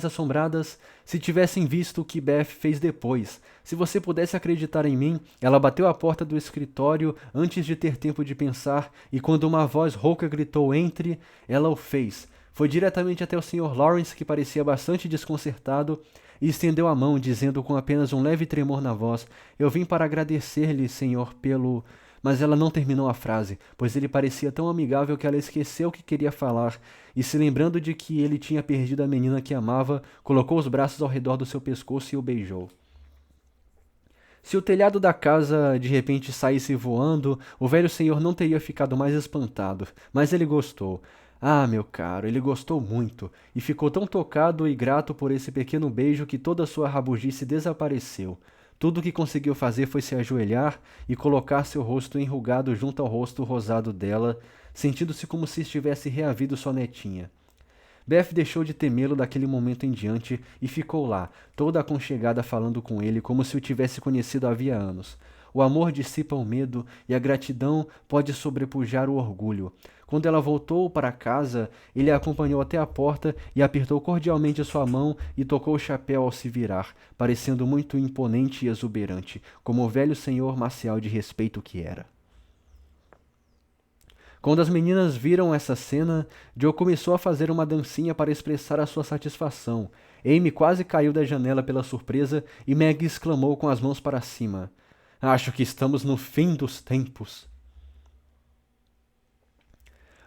assombradas se tivessem visto o que Beth fez depois. Se você pudesse acreditar em mim, ela bateu à porta do escritório antes de ter tempo de pensar, e quando uma voz rouca gritou "entre", ela o fez. Foi diretamente até o Sr. Lawrence, que parecia bastante desconcertado, e estendeu a mão, dizendo com apenas um leve tremor na voz: "Eu vim para agradecer-lhe, senhor, pelo..." Mas ela não terminou a frase, pois ele parecia tão amigável que ela esqueceu o que queria falar, e se lembrando de que ele tinha perdido a menina que amava, colocou os braços ao redor do seu pescoço e o beijou. Se o telhado da casa de repente saísse voando, o velho senhor não teria ficado mais espantado, mas ele gostou. Ah, meu caro, ele gostou muito, e ficou tão tocado e grato por esse pequeno beijo que toda sua rabugice desapareceu. Tudo o que conseguiu fazer foi se ajoelhar e colocar seu rosto enrugado junto ao rosto rosado dela, sentindo-se como se estivesse reavido sua netinha. Beth deixou de temê-lo daquele momento em diante e ficou lá, toda aconchegada falando com ele como se o tivesse conhecido havia anos. O amor dissipa o medo e a gratidão pode sobrepujar o orgulho. Quando ela voltou para casa, ele a acompanhou até a porta e apertou cordialmente sua mão e tocou o chapéu ao se virar, parecendo muito imponente e exuberante, como o velho senhor marcial de respeito que era. Quando as meninas viram essa cena, Joe começou a fazer uma dancinha para expressar a sua satisfação. Amy quase caiu da janela pela surpresa e Meg exclamou com as mãos para cima: "Acho que estamos no fim dos tempos."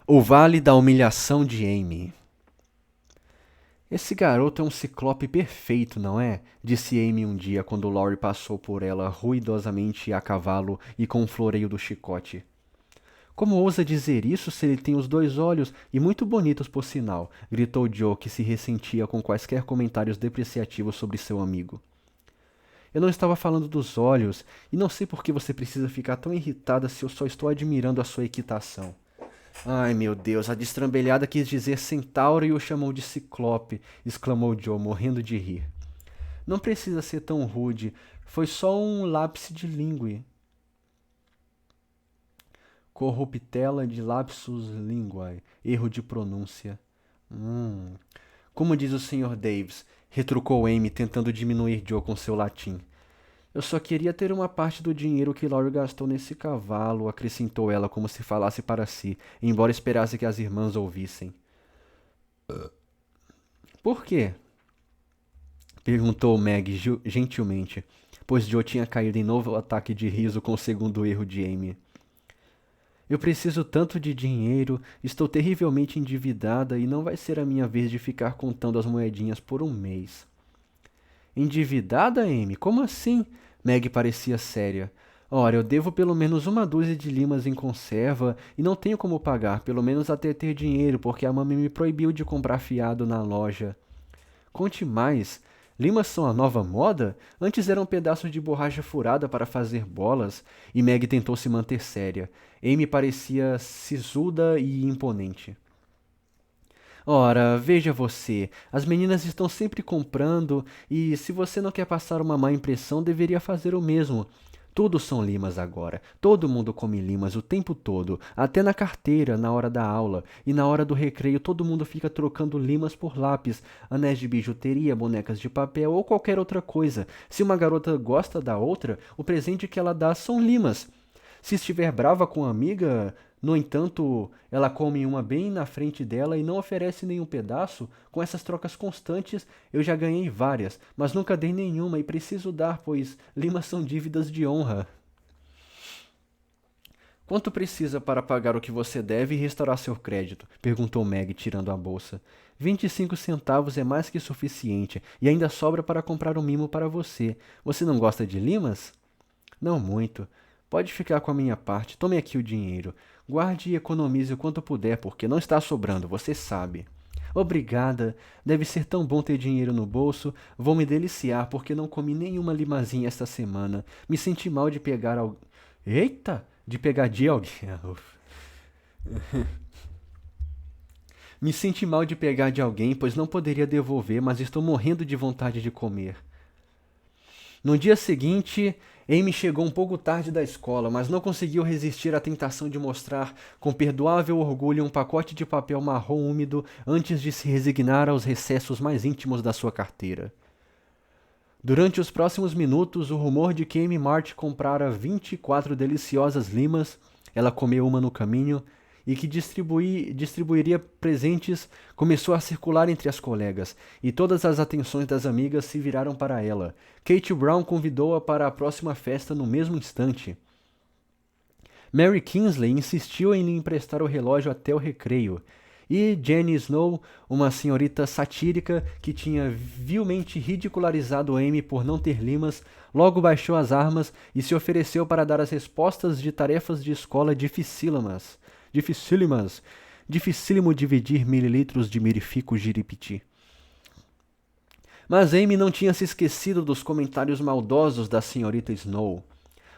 O Vale da Humilhação de Amy. Esse garoto é um ciclope perfeito, não é? Disse Amy um dia quando Laurie passou por ela ruidosamente a cavalo e com um floreio do chicote. Como ousa dizer isso se ele tem os 2 olhos, e muito bonitos por sinal? Gritou Joe, que se ressentia com quaisquer comentários depreciativos sobre seu amigo. Eu não estava falando dos olhos, e não sei por que você precisa ficar tão irritada se eu só estou admirando a sua equitação. Ai, meu Deus, a destrambelhada quis dizer centauro e o chamou de ciclope, exclamou Joe, morrendo de rir. Não precisa ser tão rude, foi só um lapse de língua. Corruptela de lapsus linguae, erro de pronúncia. Como diz o Sr. Davis, retrucou Amy, tentando diminuir Joe com seu latim. Eu só queria ter uma parte do dinheiro que Laurie gastou nesse cavalo, acrescentou ela como se falasse para si, embora esperasse que as irmãs ouvissem. Por quê? Perguntou Meg gentilmente, pois Joe tinha caído em novo ataque de riso com o segundo erro de Amy. Eu preciso tanto de dinheiro, estou terrivelmente endividada e não vai ser a minha vez de ficar contando as moedinhas por um mês. Endividada, Amy? Como assim? Meg parecia séria. Ora, eu devo pelo menos uma dúzia de limas em conserva e não tenho como pagar, pelo menos até ter dinheiro, porque a mãe me proibiu de comprar fiado na loja. Conte mais. Limas são a nova moda? Antes eram pedaços de borracha furada para fazer bolas, e Meg tentou se manter séria. Amy parecia sisuda e imponente. Ora, veja você, as meninas estão sempre comprando, e se você não quer passar uma má impressão, deveria fazer o mesmo. Tudo são limas agora. Todo mundo come limas o tempo todo, até na carteira, na hora da aula. E na hora do recreio, todo mundo fica trocando limas por lápis, anéis de bijuteria, bonecas de papel ou qualquer outra coisa. Se uma garota gosta da outra, o presente que ela dá são limas. Se estiver brava com a amiga, no entanto, ela come uma bem na frente dela e não oferece nenhum pedaço. Com essas trocas constantes, eu já ganhei várias, mas nunca dei nenhuma e preciso dar, pois limas são dívidas de honra. Quanto precisa para pagar o que você deve e restaurar seu crédito? Perguntou Meg, tirando a bolsa. 25 centavos é mais que suficiente e ainda sobra para comprar um mimo para você. Você não gosta de limas? Não muito. Pode ficar com a minha parte. Tome aqui o dinheiro. Guarde e economize o quanto puder, porque não está sobrando, você sabe. Obrigada. Deve ser tão bom ter dinheiro no bolso. Vou me deliciar, porque não comi nenhuma limazinha esta semana. Me senti mal de pegar Eita! De pegar de alguém. Me senti mal de pegar de alguém, pois não poderia devolver, mas estou morrendo de vontade de comer. No dia seguinte, Amy chegou um pouco tarde da escola, mas não conseguiu resistir à tentação de mostrar, com perdoável orgulho, um pacote de papel marrom úmido antes de se resignar aos recessos mais íntimos da sua carteira. Durante os próximos minutos, o rumor de que Amy March comprara 24 deliciosas limas, ela comeu uma no caminho, e que distribuiria presentes, começou a circular entre as colegas, e todas as atenções das amigas se viraram para ela. Kate Brown convidou-a para a próxima festa no mesmo instante. Mary Kingsley insistiu em lhe emprestar o relógio até o recreio, e Jenny Snow, uma senhorita satírica que tinha vilmente ridicularizado Amy por não ter limas, logo baixou as armas e se ofereceu para dar as respostas de tarefas de escola dificílimas. Dificílimo dividir mililitros de mirifico jiripiti. Mas Amy não tinha se esquecido dos comentários maldosos da senhorita Snow.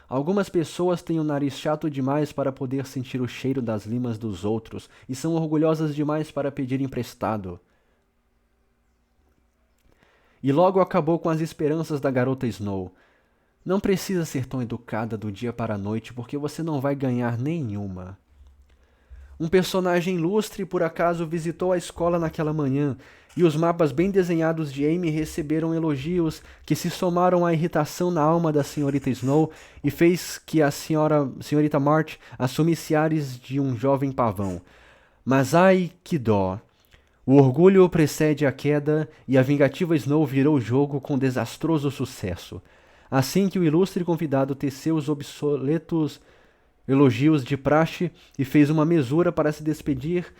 Algumas pessoas têm o nariz chato demais para poder sentir o cheiro das limas dos outros e são orgulhosas demais para pedir emprestado. E logo acabou com as esperanças da garota Snow. Não precisa ser tão educada do dia para a noite porque você não vai ganhar nenhuma. Um personagem ilustre por acaso visitou a escola naquela manhã, e os mapas bem desenhados de Amy receberam elogios que se somaram à irritação na alma da senhorita Snow e fez que a senhorita March assumisse ares de um jovem pavão. Mas ai, que dó! O orgulho precede a queda e a vingativa Snow virou o jogo com desastroso sucesso. Assim que o ilustre convidado teceu os obsoletos elogios de praxe e fez uma mesura para se despedir,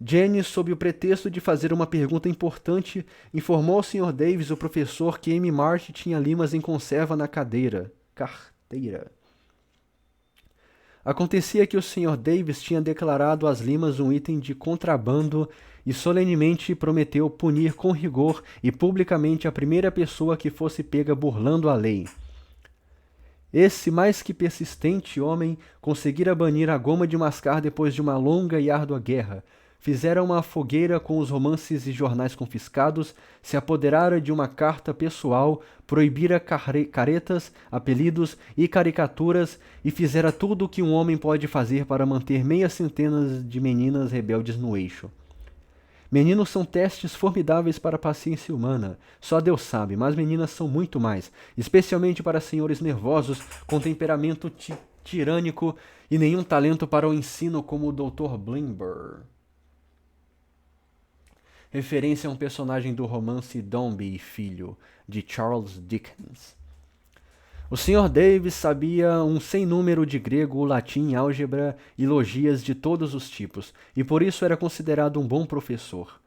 Jenny, sob o pretexto de fazer uma pergunta importante, informou ao Sr. Davis, o professor, que Amy March tinha limas em conserva na carteira. Acontecia que o Sr. Davis tinha declarado as limas um item de contrabando e solenemente prometeu punir com rigor e publicamente a primeira pessoa que fosse pega burlando a lei. Esse mais que persistente homem conseguira banir a goma de mascar depois de uma longa e árdua guerra, fizera uma fogueira com os romances e jornais confiscados, se apoderara de uma carta pessoal, proibira caretas, apelidos e caricaturas e fizera tudo o que um homem pode fazer para manter meias centenas de meninas rebeldes no eixo. Meninos são testes formidáveis para a paciência humana. Só Deus sabe, mas meninas são muito mais, especialmente para senhores nervosos com temperamento tirânico e nenhum talento para o ensino como o Dr. Blimber. Referência a um personagem do romance Dombey e Filho, de Charles Dickens. O Sr. Davis sabia um sem número de grego, latim, álgebra e logias de todos os tipos, e por isso era considerado um bom professor.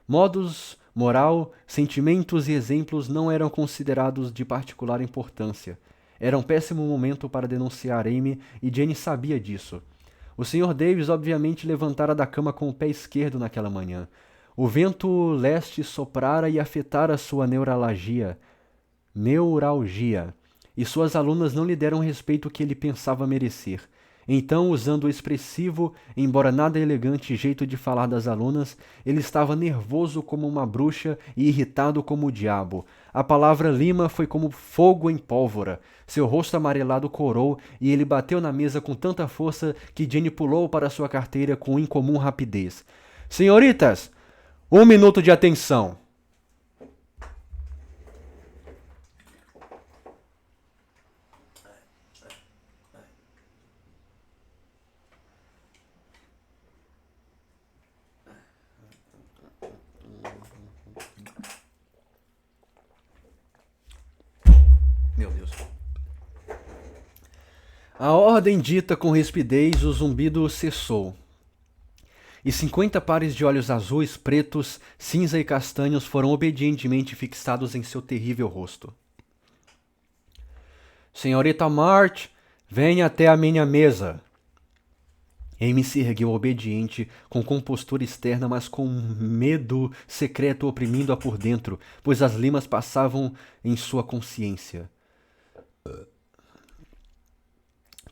Modos, moral, sentimentos e exemplos não eram considerados de particular importância. Era um péssimo momento para denunciar Amy e Jenny sabia disso. O Sr. Davis obviamente levantara da cama com o pé esquerdo naquela manhã. O vento leste soprara e afetara sua neuralgia, e suas alunas não lhe deram o respeito que ele pensava merecer. Então, usando o expressivo, embora nada elegante jeito de falar das alunas, ele estava nervoso como uma bruxa e irritado como o diabo. A palavra lima foi como fogo em pólvora. Seu rosto amarelado corou e ele bateu na mesa com tanta força que Jenny pulou para sua carteira com incomum rapidez. Senhoritas! 1 minuto de atenção. Meu Deus. A ordem dita com rispidez, o zumbido cessou. E 50 pares de olhos azuis, pretos, cinza e castanhos foram obedientemente fixados em seu terrível rosto. Senhorita March, venha até a minha mesa. Amy se ergueu obediente, com compostura externa, mas com um medo secreto oprimindo-a por dentro, pois as limas passavam em sua consciência.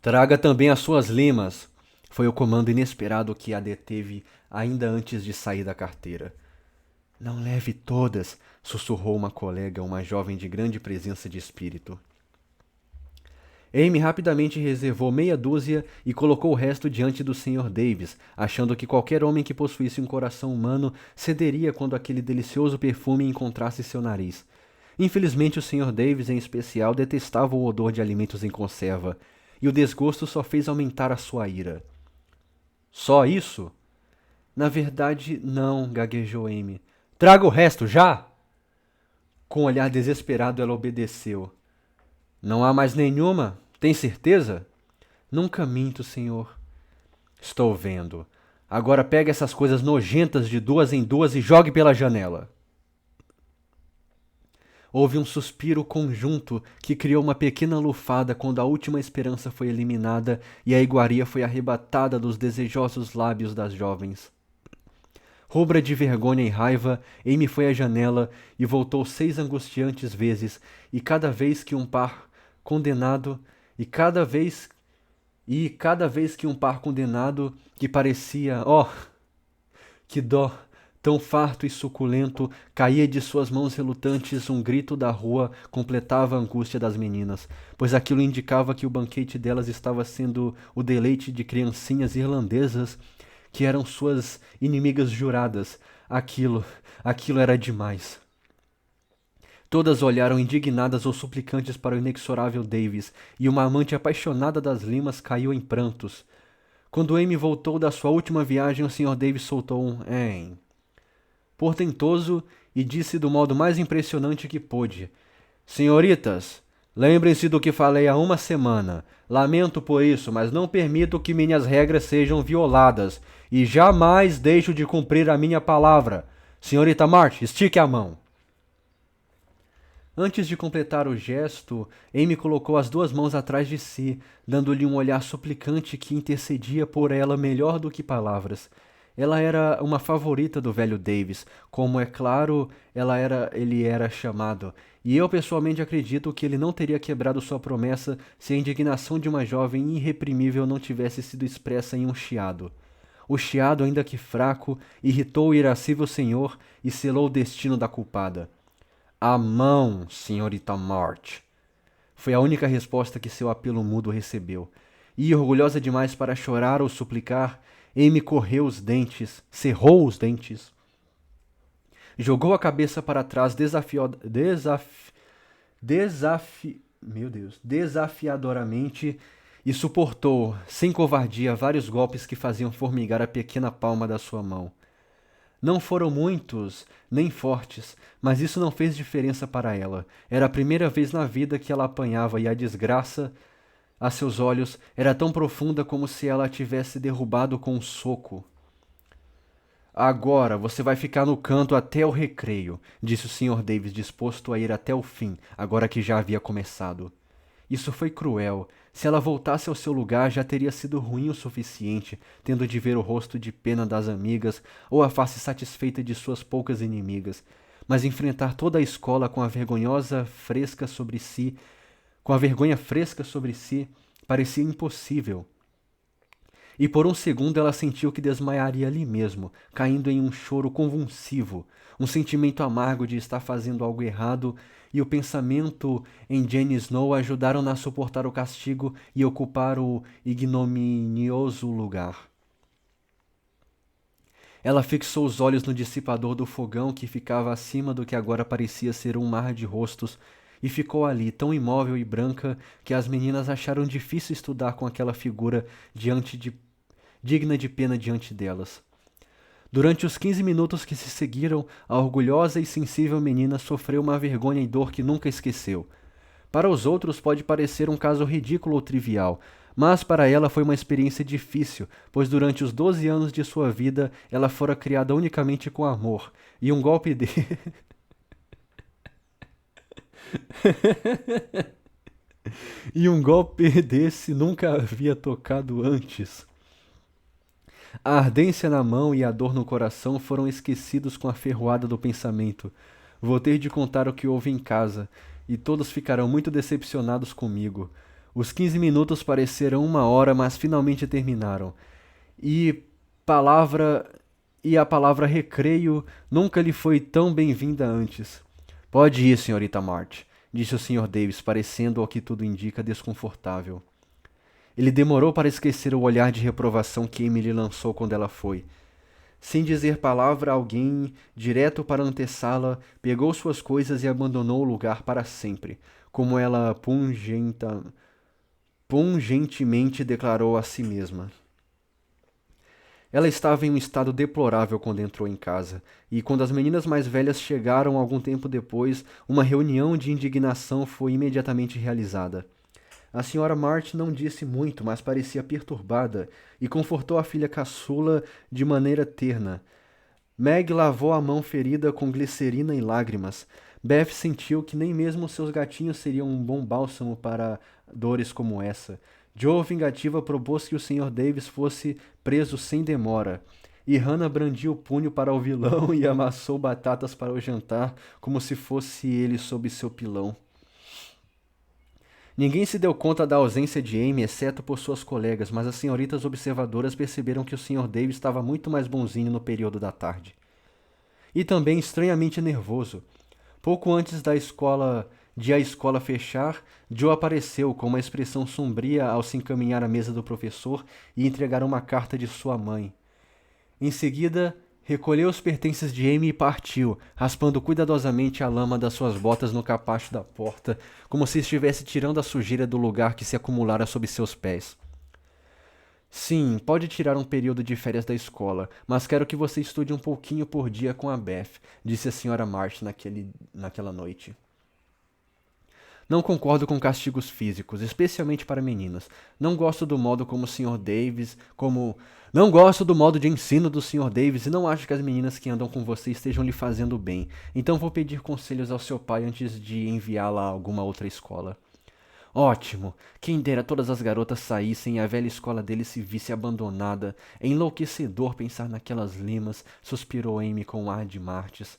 Traga também as suas limas. Foi o comando inesperado que a deteve ainda antes de sair da carteira. Não leve todas, sussurrou uma colega, uma jovem de grande presença de espírito. Amy rapidamente reservou meia dúzia e colocou o resto diante do Sr. Davis, achando que qualquer homem que possuísse um coração humano cederia quando aquele delicioso perfume encontrasse seu nariz. Infelizmente, o Sr. Davis, em especial, detestava o odor de alimentos em conserva, e o desgosto só fez aumentar a sua ira. Só isso? Na verdade, não, gaguejou Amy. Traga o resto, já! Com um olhar desesperado, ela obedeceu. Não há mais nenhuma? Tem certeza? Nunca minto, senhor. Estou vendo. Agora pegue essas coisas nojentas de 2 em 2 e jogue pela janela. Houve um suspiro conjunto que criou uma pequena lufada quando a última esperança foi eliminada e a iguaria foi arrebatada dos desejosos lábios das jovens. Rubra de vergonha e raiva, Amy foi à janela e voltou 6 angustiantes vezes, e cada vez que um par condenado, que um par condenado que parecia, que dó, tão farto e suculento, caía de suas mãos relutantes, um grito da rua completava a angústia das meninas, pois aquilo indicava que o banquete delas estava sendo o deleite de criancinhas irlandesas que eram suas inimigas juradas. Aquilo era demais. Todas olharam indignadas ou suplicantes para o inexorável Davis, e uma amante apaixonada das limas caiu em prantos. Quando Amy voltou da sua última viagem, o Sr. Davis soltou um "hein" portentoso e disse do modo mais impressionante que pôde. Senhoritas, lembrem-se do que falei há 1 semana. Lamento por isso, mas não permito que minhas regras sejam violadas, e jamais deixo de cumprir a minha palavra. Senhorita March, estique a mão. Antes de completar o gesto, Amy colocou as 2 mãos atrás de si, dando-lhe um olhar suplicante que intercedia por ela melhor do que palavras. Ela era uma favorita do velho Davis, como é claro ele era chamado, e eu pessoalmente acredito que ele não teria quebrado sua promessa se a indignação de uma jovem irreprimível não tivesse sido expressa em um chiado. O chiado, ainda que fraco, irritou o irascível senhor e selou o destino da culpada. A mão, senhorita March. Foi a única resposta que seu apelo mudo recebeu. E, orgulhosa demais para chorar ou suplicar, Amy cerrou os dentes Jogou a cabeça para trás desafiadoramente e suportou, sem covardia, vários golpes que faziam formigar a pequena palma da sua mão. Não foram muitos, nem fortes, mas isso não fez diferença para ela. Era a primeira vez na vida que ela apanhava e a desgraça, a seus olhos, era tão profunda como se ela a tivesse derrubado com um soco. Agora você vai ficar no canto até o recreio, disse o Sr. Davis, disposto a ir até o fim, agora que já havia começado. Isso foi cruel. Se ela voltasse ao seu lugar, já teria sido ruim o suficiente, tendo de ver o rosto de pena das amigas ou a face satisfeita de suas poucas inimigas. Mas enfrentar toda a escola com a vergonha fresca sobre si, parecia impossível. E por um segundo ela sentiu que desmaiaria ali mesmo, caindo em um choro convulsivo, um sentimento amargo de estar fazendo algo errado, e o pensamento em Jane Snow ajudaram-na a suportar o castigo e ocupar o ignominioso lugar. Ela fixou os olhos no dissipador do fogão que ficava acima do que agora parecia ser um mar de rostos, e ficou ali, tão imóvel e branca, que as meninas acharam difícil estudar com aquela figura digna de pena diante delas. Durante os 15 minutos que se seguiram, a orgulhosa e sensível menina sofreu uma vergonha e dor que nunca esqueceu. Para os outros pode parecer um caso ridículo ou trivial, mas para ela foi uma experiência difícil, pois durante os 12 anos de sua vida ela fora criada unicamente com amor, e um golpe de... e um golpe desse nunca havia tocado antes. A ardência na mão e a dor no coração foram esquecidos com a ferroada do pensamento. Vou ter de contar o que houve em casa, e todos ficarão muito decepcionados comigo. Os 15 minutos pareceram uma hora, mas finalmente terminaram. E palavra e a palavra recreio nunca lhe foi tão bem-vinda antes. Pode ir, senhorita March, disse o Sr. Davis, parecendo, ao que tudo indica, desconfortável. Ele demorou para esquecer o olhar de reprovação que Amy lhe lançou quando ela foi. Sem dizer palavra a alguém, direto para a antessala, pegou suas coisas e abandonou o lugar para sempre, como ela pungentemente declarou a si mesma. Ela estava em um estado deplorável quando entrou em casa, e quando as meninas mais velhas chegaram algum tempo depois, uma reunião de indignação foi imediatamente realizada. A senhora March não disse muito, mas parecia perturbada, e confortou a filha caçula de maneira terna. Meg lavou a mão ferida com glicerina e lágrimas. Beth sentiu que nem mesmo seus gatinhos seriam um bom bálsamo para dores como essa. Joe, vingativa, propôs que o Sr. Davis fosse preso sem demora. E Hannah brandiu o punho para o vilão e amassou batatas para o jantar, como se fosse ele sob seu pilão. Ninguém se deu conta da ausência de Amy, exceto por suas colegas, mas as senhoritas observadoras perceberam que o Sr. Davis estava muito mais bonzinho no período da tarde. E também estranhamente nervoso. Pouco antes a escola fechar, Joe apareceu com uma expressão sombria ao se encaminhar à mesa do professor e entregar uma carta de sua mãe. Em seguida, recolheu os pertences de Amy e partiu, raspando cuidadosamente a lama das suas botas no capacho da porta, como se estivesse tirando a sujeira do lugar que se acumulara sob seus pés. Sim, pode tirar um período de férias da escola, mas quero que você estude um pouquinho por dia com a Beth, disse a Sra. March naquela noite. Não concordo com castigos físicos, especialmente para meninas. Não gosto do modo como o Sr. Davis, Não gosto do modo de ensino do Sr. Davis e não acho que as meninas que andam com você estejam lhe fazendo bem. Então vou pedir conselhos ao seu pai antes de enviá-la a alguma outra escola. Ótimo! Quem dera todas as garotas saíssem e a velha escola dele se visse abandonada. É enlouquecedor pensar naquelas limas, suspirou Amy com um ar de Martes.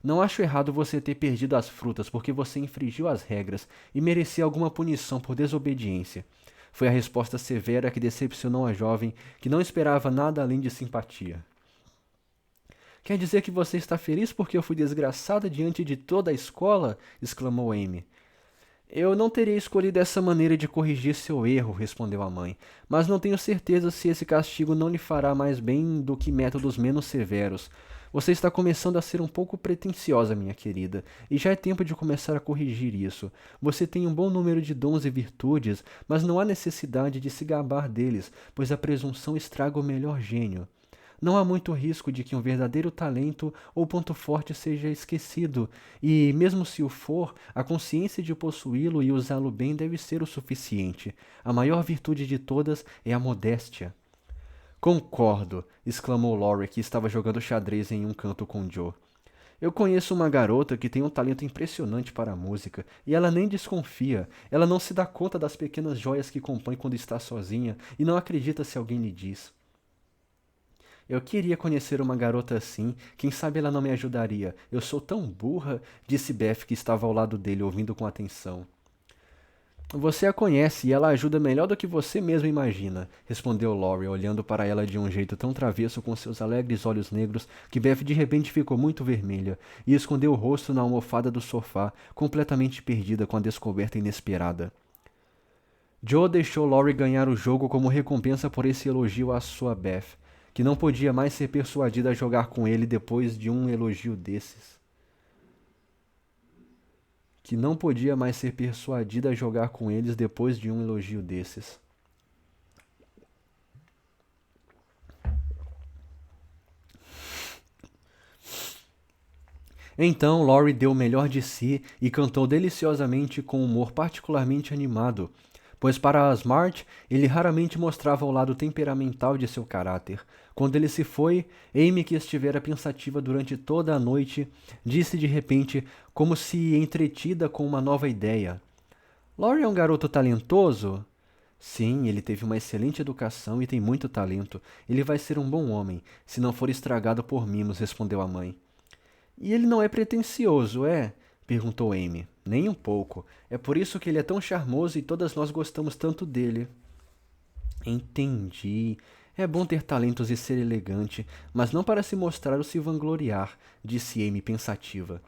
Não acho errado você ter perdido as frutas porque você infringiu as regras e merecia alguma punição por desobediência. Foi a resposta severa que decepcionou a jovem, que não esperava nada além de simpatia. Quer dizer que você está feliz porque eu fui desgraçada diante de toda a escola? Exclamou Amy. Eu não teria escolhido essa maneira de corrigir seu erro, respondeu a mãe, mas não tenho certeza se esse castigo não lhe fará mais bem do que métodos menos severos. Você está começando a ser um pouco pretensiosa, minha querida, e já é tempo de começar a corrigir isso. Você tem um bom número de dons e virtudes, mas não há necessidade de se gabar deles, pois a presunção estraga o melhor gênio. Não há muito risco de que um verdadeiro talento ou ponto forte seja esquecido, e, mesmo se o for, a consciência de possuí-lo e usá-lo bem deve ser o suficiente. A maior virtude de todas é a modéstia. Concordo, exclamou Laurie, que estava jogando xadrez em um canto com Joe. Eu conheço uma garota que tem um talento impressionante para a música, e ela nem desconfia. Ela não se dá conta das pequenas joias que compõe quando está sozinha, e não acredita se alguém lhe diz. Eu queria conhecer uma garota assim, quem sabe ela não me ajudaria. Eu sou tão burra, disse Beth, que estava ao lado dele, ouvindo com atenção. Você a conhece e ela ajuda melhor do que você mesmo imagina, respondeu Laurie, olhando para ela de um jeito tão travesso com seus alegres olhos negros que Beth de repente ficou muito vermelha e escondeu o rosto na almofada do sofá, completamente perdida com a descoberta inesperada. Joe deixou Laurie ganhar o jogo como recompensa por esse elogio à sua Beth, que não podia mais ser persuadida a jogar com ele depois de um elogio desses. Que não podia mais ser persuadida a jogar com eles depois de um elogio desses. Então Laurie deu o melhor de si e cantou deliciosamente com um humor particularmente animado, pois para Smart ele raramente mostrava o lado temperamental de seu caráter. Quando ele se foi, Amy, que estivera pensativa durante toda a noite, disse de repente, como se entretida com uma nova ideia: Laurie é um garoto talentoso? Sim, ele teve uma excelente educação e tem muito talento. Ele vai ser um bom homem, se não for estragado por mimos, respondeu a mãe. E ele não é pretensioso, é? Perguntou Amy. Nem um pouco. É por isso que ele é tão charmoso e todas nós gostamos tanto dele. Entendi. É bom ter talentos e ser elegante, mas não para se mostrar ou se vangloriar, disse Amy pensativa.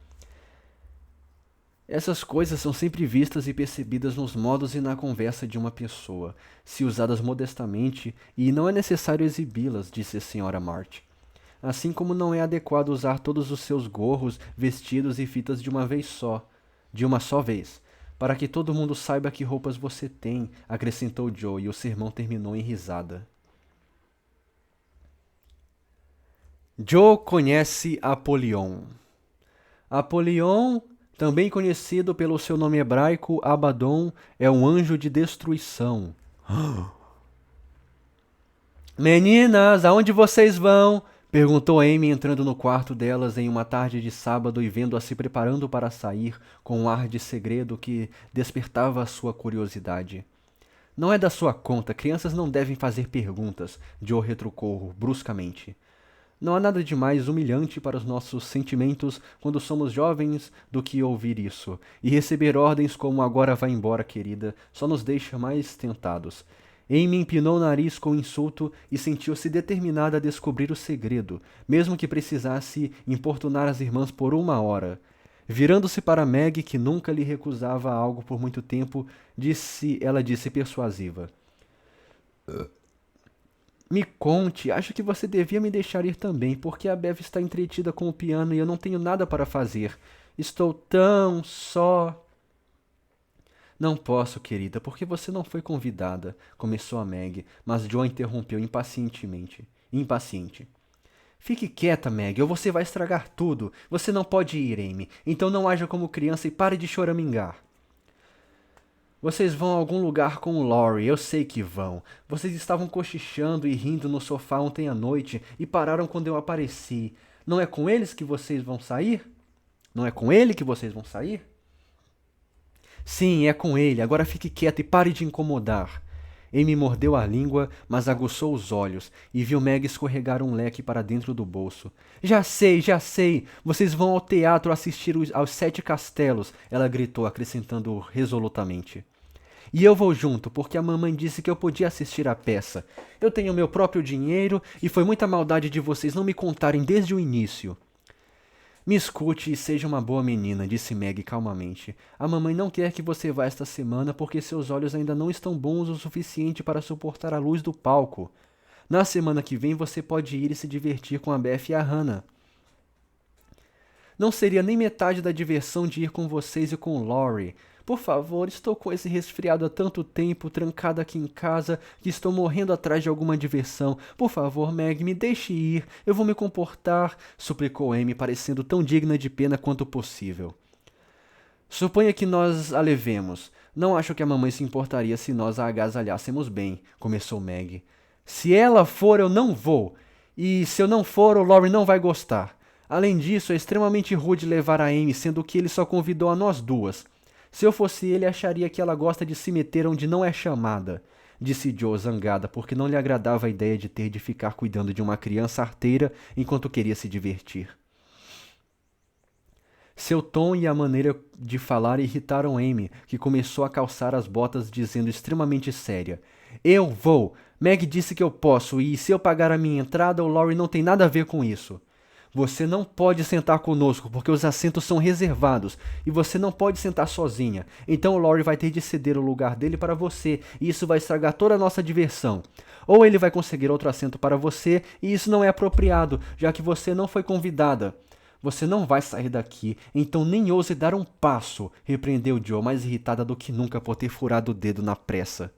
Essas coisas são sempre vistas e percebidas nos modos e na conversa de uma pessoa, se usadas modestamente, e não é necessário exibi-las, disse a senhora March. Assim como não é adequado usar todos os seus gorros, vestidos e fitas de uma só vez, para que todo mundo saiba que roupas você tem, acrescentou Joe, e o sermão terminou em risada. Joe conhece Apolion. Apolion, também conhecido pelo seu nome hebraico Abaddon, é um anjo de destruição. Meninas, aonde vocês vão? Perguntou Amy, entrando no quarto delas em uma tarde de sábado e vendo-as se preparando para sair, com um ar de segredo que despertava a sua curiosidade. Não é da sua conta, crianças não devem fazer perguntas, Joe retrucou bruscamente. Não há nada de mais humilhante para os nossos sentimentos quando somos jovens do que ouvir isso, e receber ordens como agora vá embora, querida, só nos deixa mais tentados. Amy empinou o nariz com o insulto e sentiu-se determinada a descobrir o segredo, mesmo que precisasse importunar as irmãs por 1 hora. Virando-se para Meg, que nunca lhe recusava algo por muito tempo, ela disse persuasiva. Me conte, acho que você devia me deixar ir também, porque a Bev está entretida com o piano e eu não tenho nada para fazer. Estou tão só. Não posso, querida, porque você não foi convidada, começou a Meg, mas Joe interrompeu impaciente. Fique quieta, Meg, ou você vai estragar tudo. Você não pode ir, Amy. Então não haja como criança e pare de choramingar. Vocês vão a algum lugar com o Laurie, eu sei que vão. Vocês estavam cochichando e rindo no sofá ontem à noite e pararam quando eu apareci. Não é com eles que vocês vão sair? Não é com ele que vocês vão sair? Sim, é com ele. Agora fique quieta e pare de incomodar. Amy mordeu a língua, mas aguçou os olhos e viu Meg escorregar um leque para dentro do bolso. Já sei, já sei! Vocês vão ao teatro assistir aos 7 castelos, ela gritou, acrescentando resolutamente. E eu vou junto, porque a mamãe disse que eu podia assistir à peça. Eu tenho meu próprio dinheiro e foi muita maldade de vocês não me contarem desde o início. Me escute e seja uma boa menina, disse Meg calmamente. A mamãe não quer que você vá esta semana porque seus olhos ainda não estão bons o suficiente para suportar a luz do palco. Na semana que vem você pode ir e se divertir com a Beth e a Hannah. Não seria nem metade da diversão de ir com vocês e com Laurie. Por favor, estou com esse resfriado há tanto tempo, trancado aqui em casa, que estou morrendo atrás de alguma diversão. Por favor, Meg, me deixe ir. Eu vou me comportar, suplicou Amy, parecendo tão digna de pena quanto possível. Suponha que nós a levemos. Não acho que a mamãe se importaria se nós a agasalhássemos bem, começou Meg. Se ela for, eu não vou. E se eu não for, o Laurie não vai gostar. Além disso, é extremamente rude levar a Amy, sendo que ele só convidou a nós duas. Se eu fosse ele, acharia que ela gosta de se meter onde não é chamada, disse Joe zangada, porque não lhe agradava a ideia de ter de ficar cuidando de uma criança arteira enquanto queria se divertir. Seu tom e a maneira de falar irritaram Amy, que começou a calçar as botas dizendo extremamente séria: Eu vou! Meg disse que eu posso, e se eu pagar a minha entrada, o Laurie não tem nada a ver com isso. Você não pode sentar conosco, porque os assentos são reservados, e você não pode sentar sozinha. Então o Laurie vai ter de ceder o lugar dele para você, e isso vai estragar toda a nossa diversão. Ou ele vai conseguir outro assento para você, e isso não é apropriado, já que você não foi convidada. Você não vai sair daqui, então nem ouse dar um passo, repreendeu Joe, mais irritada do que nunca por ter furado o dedo na pressa.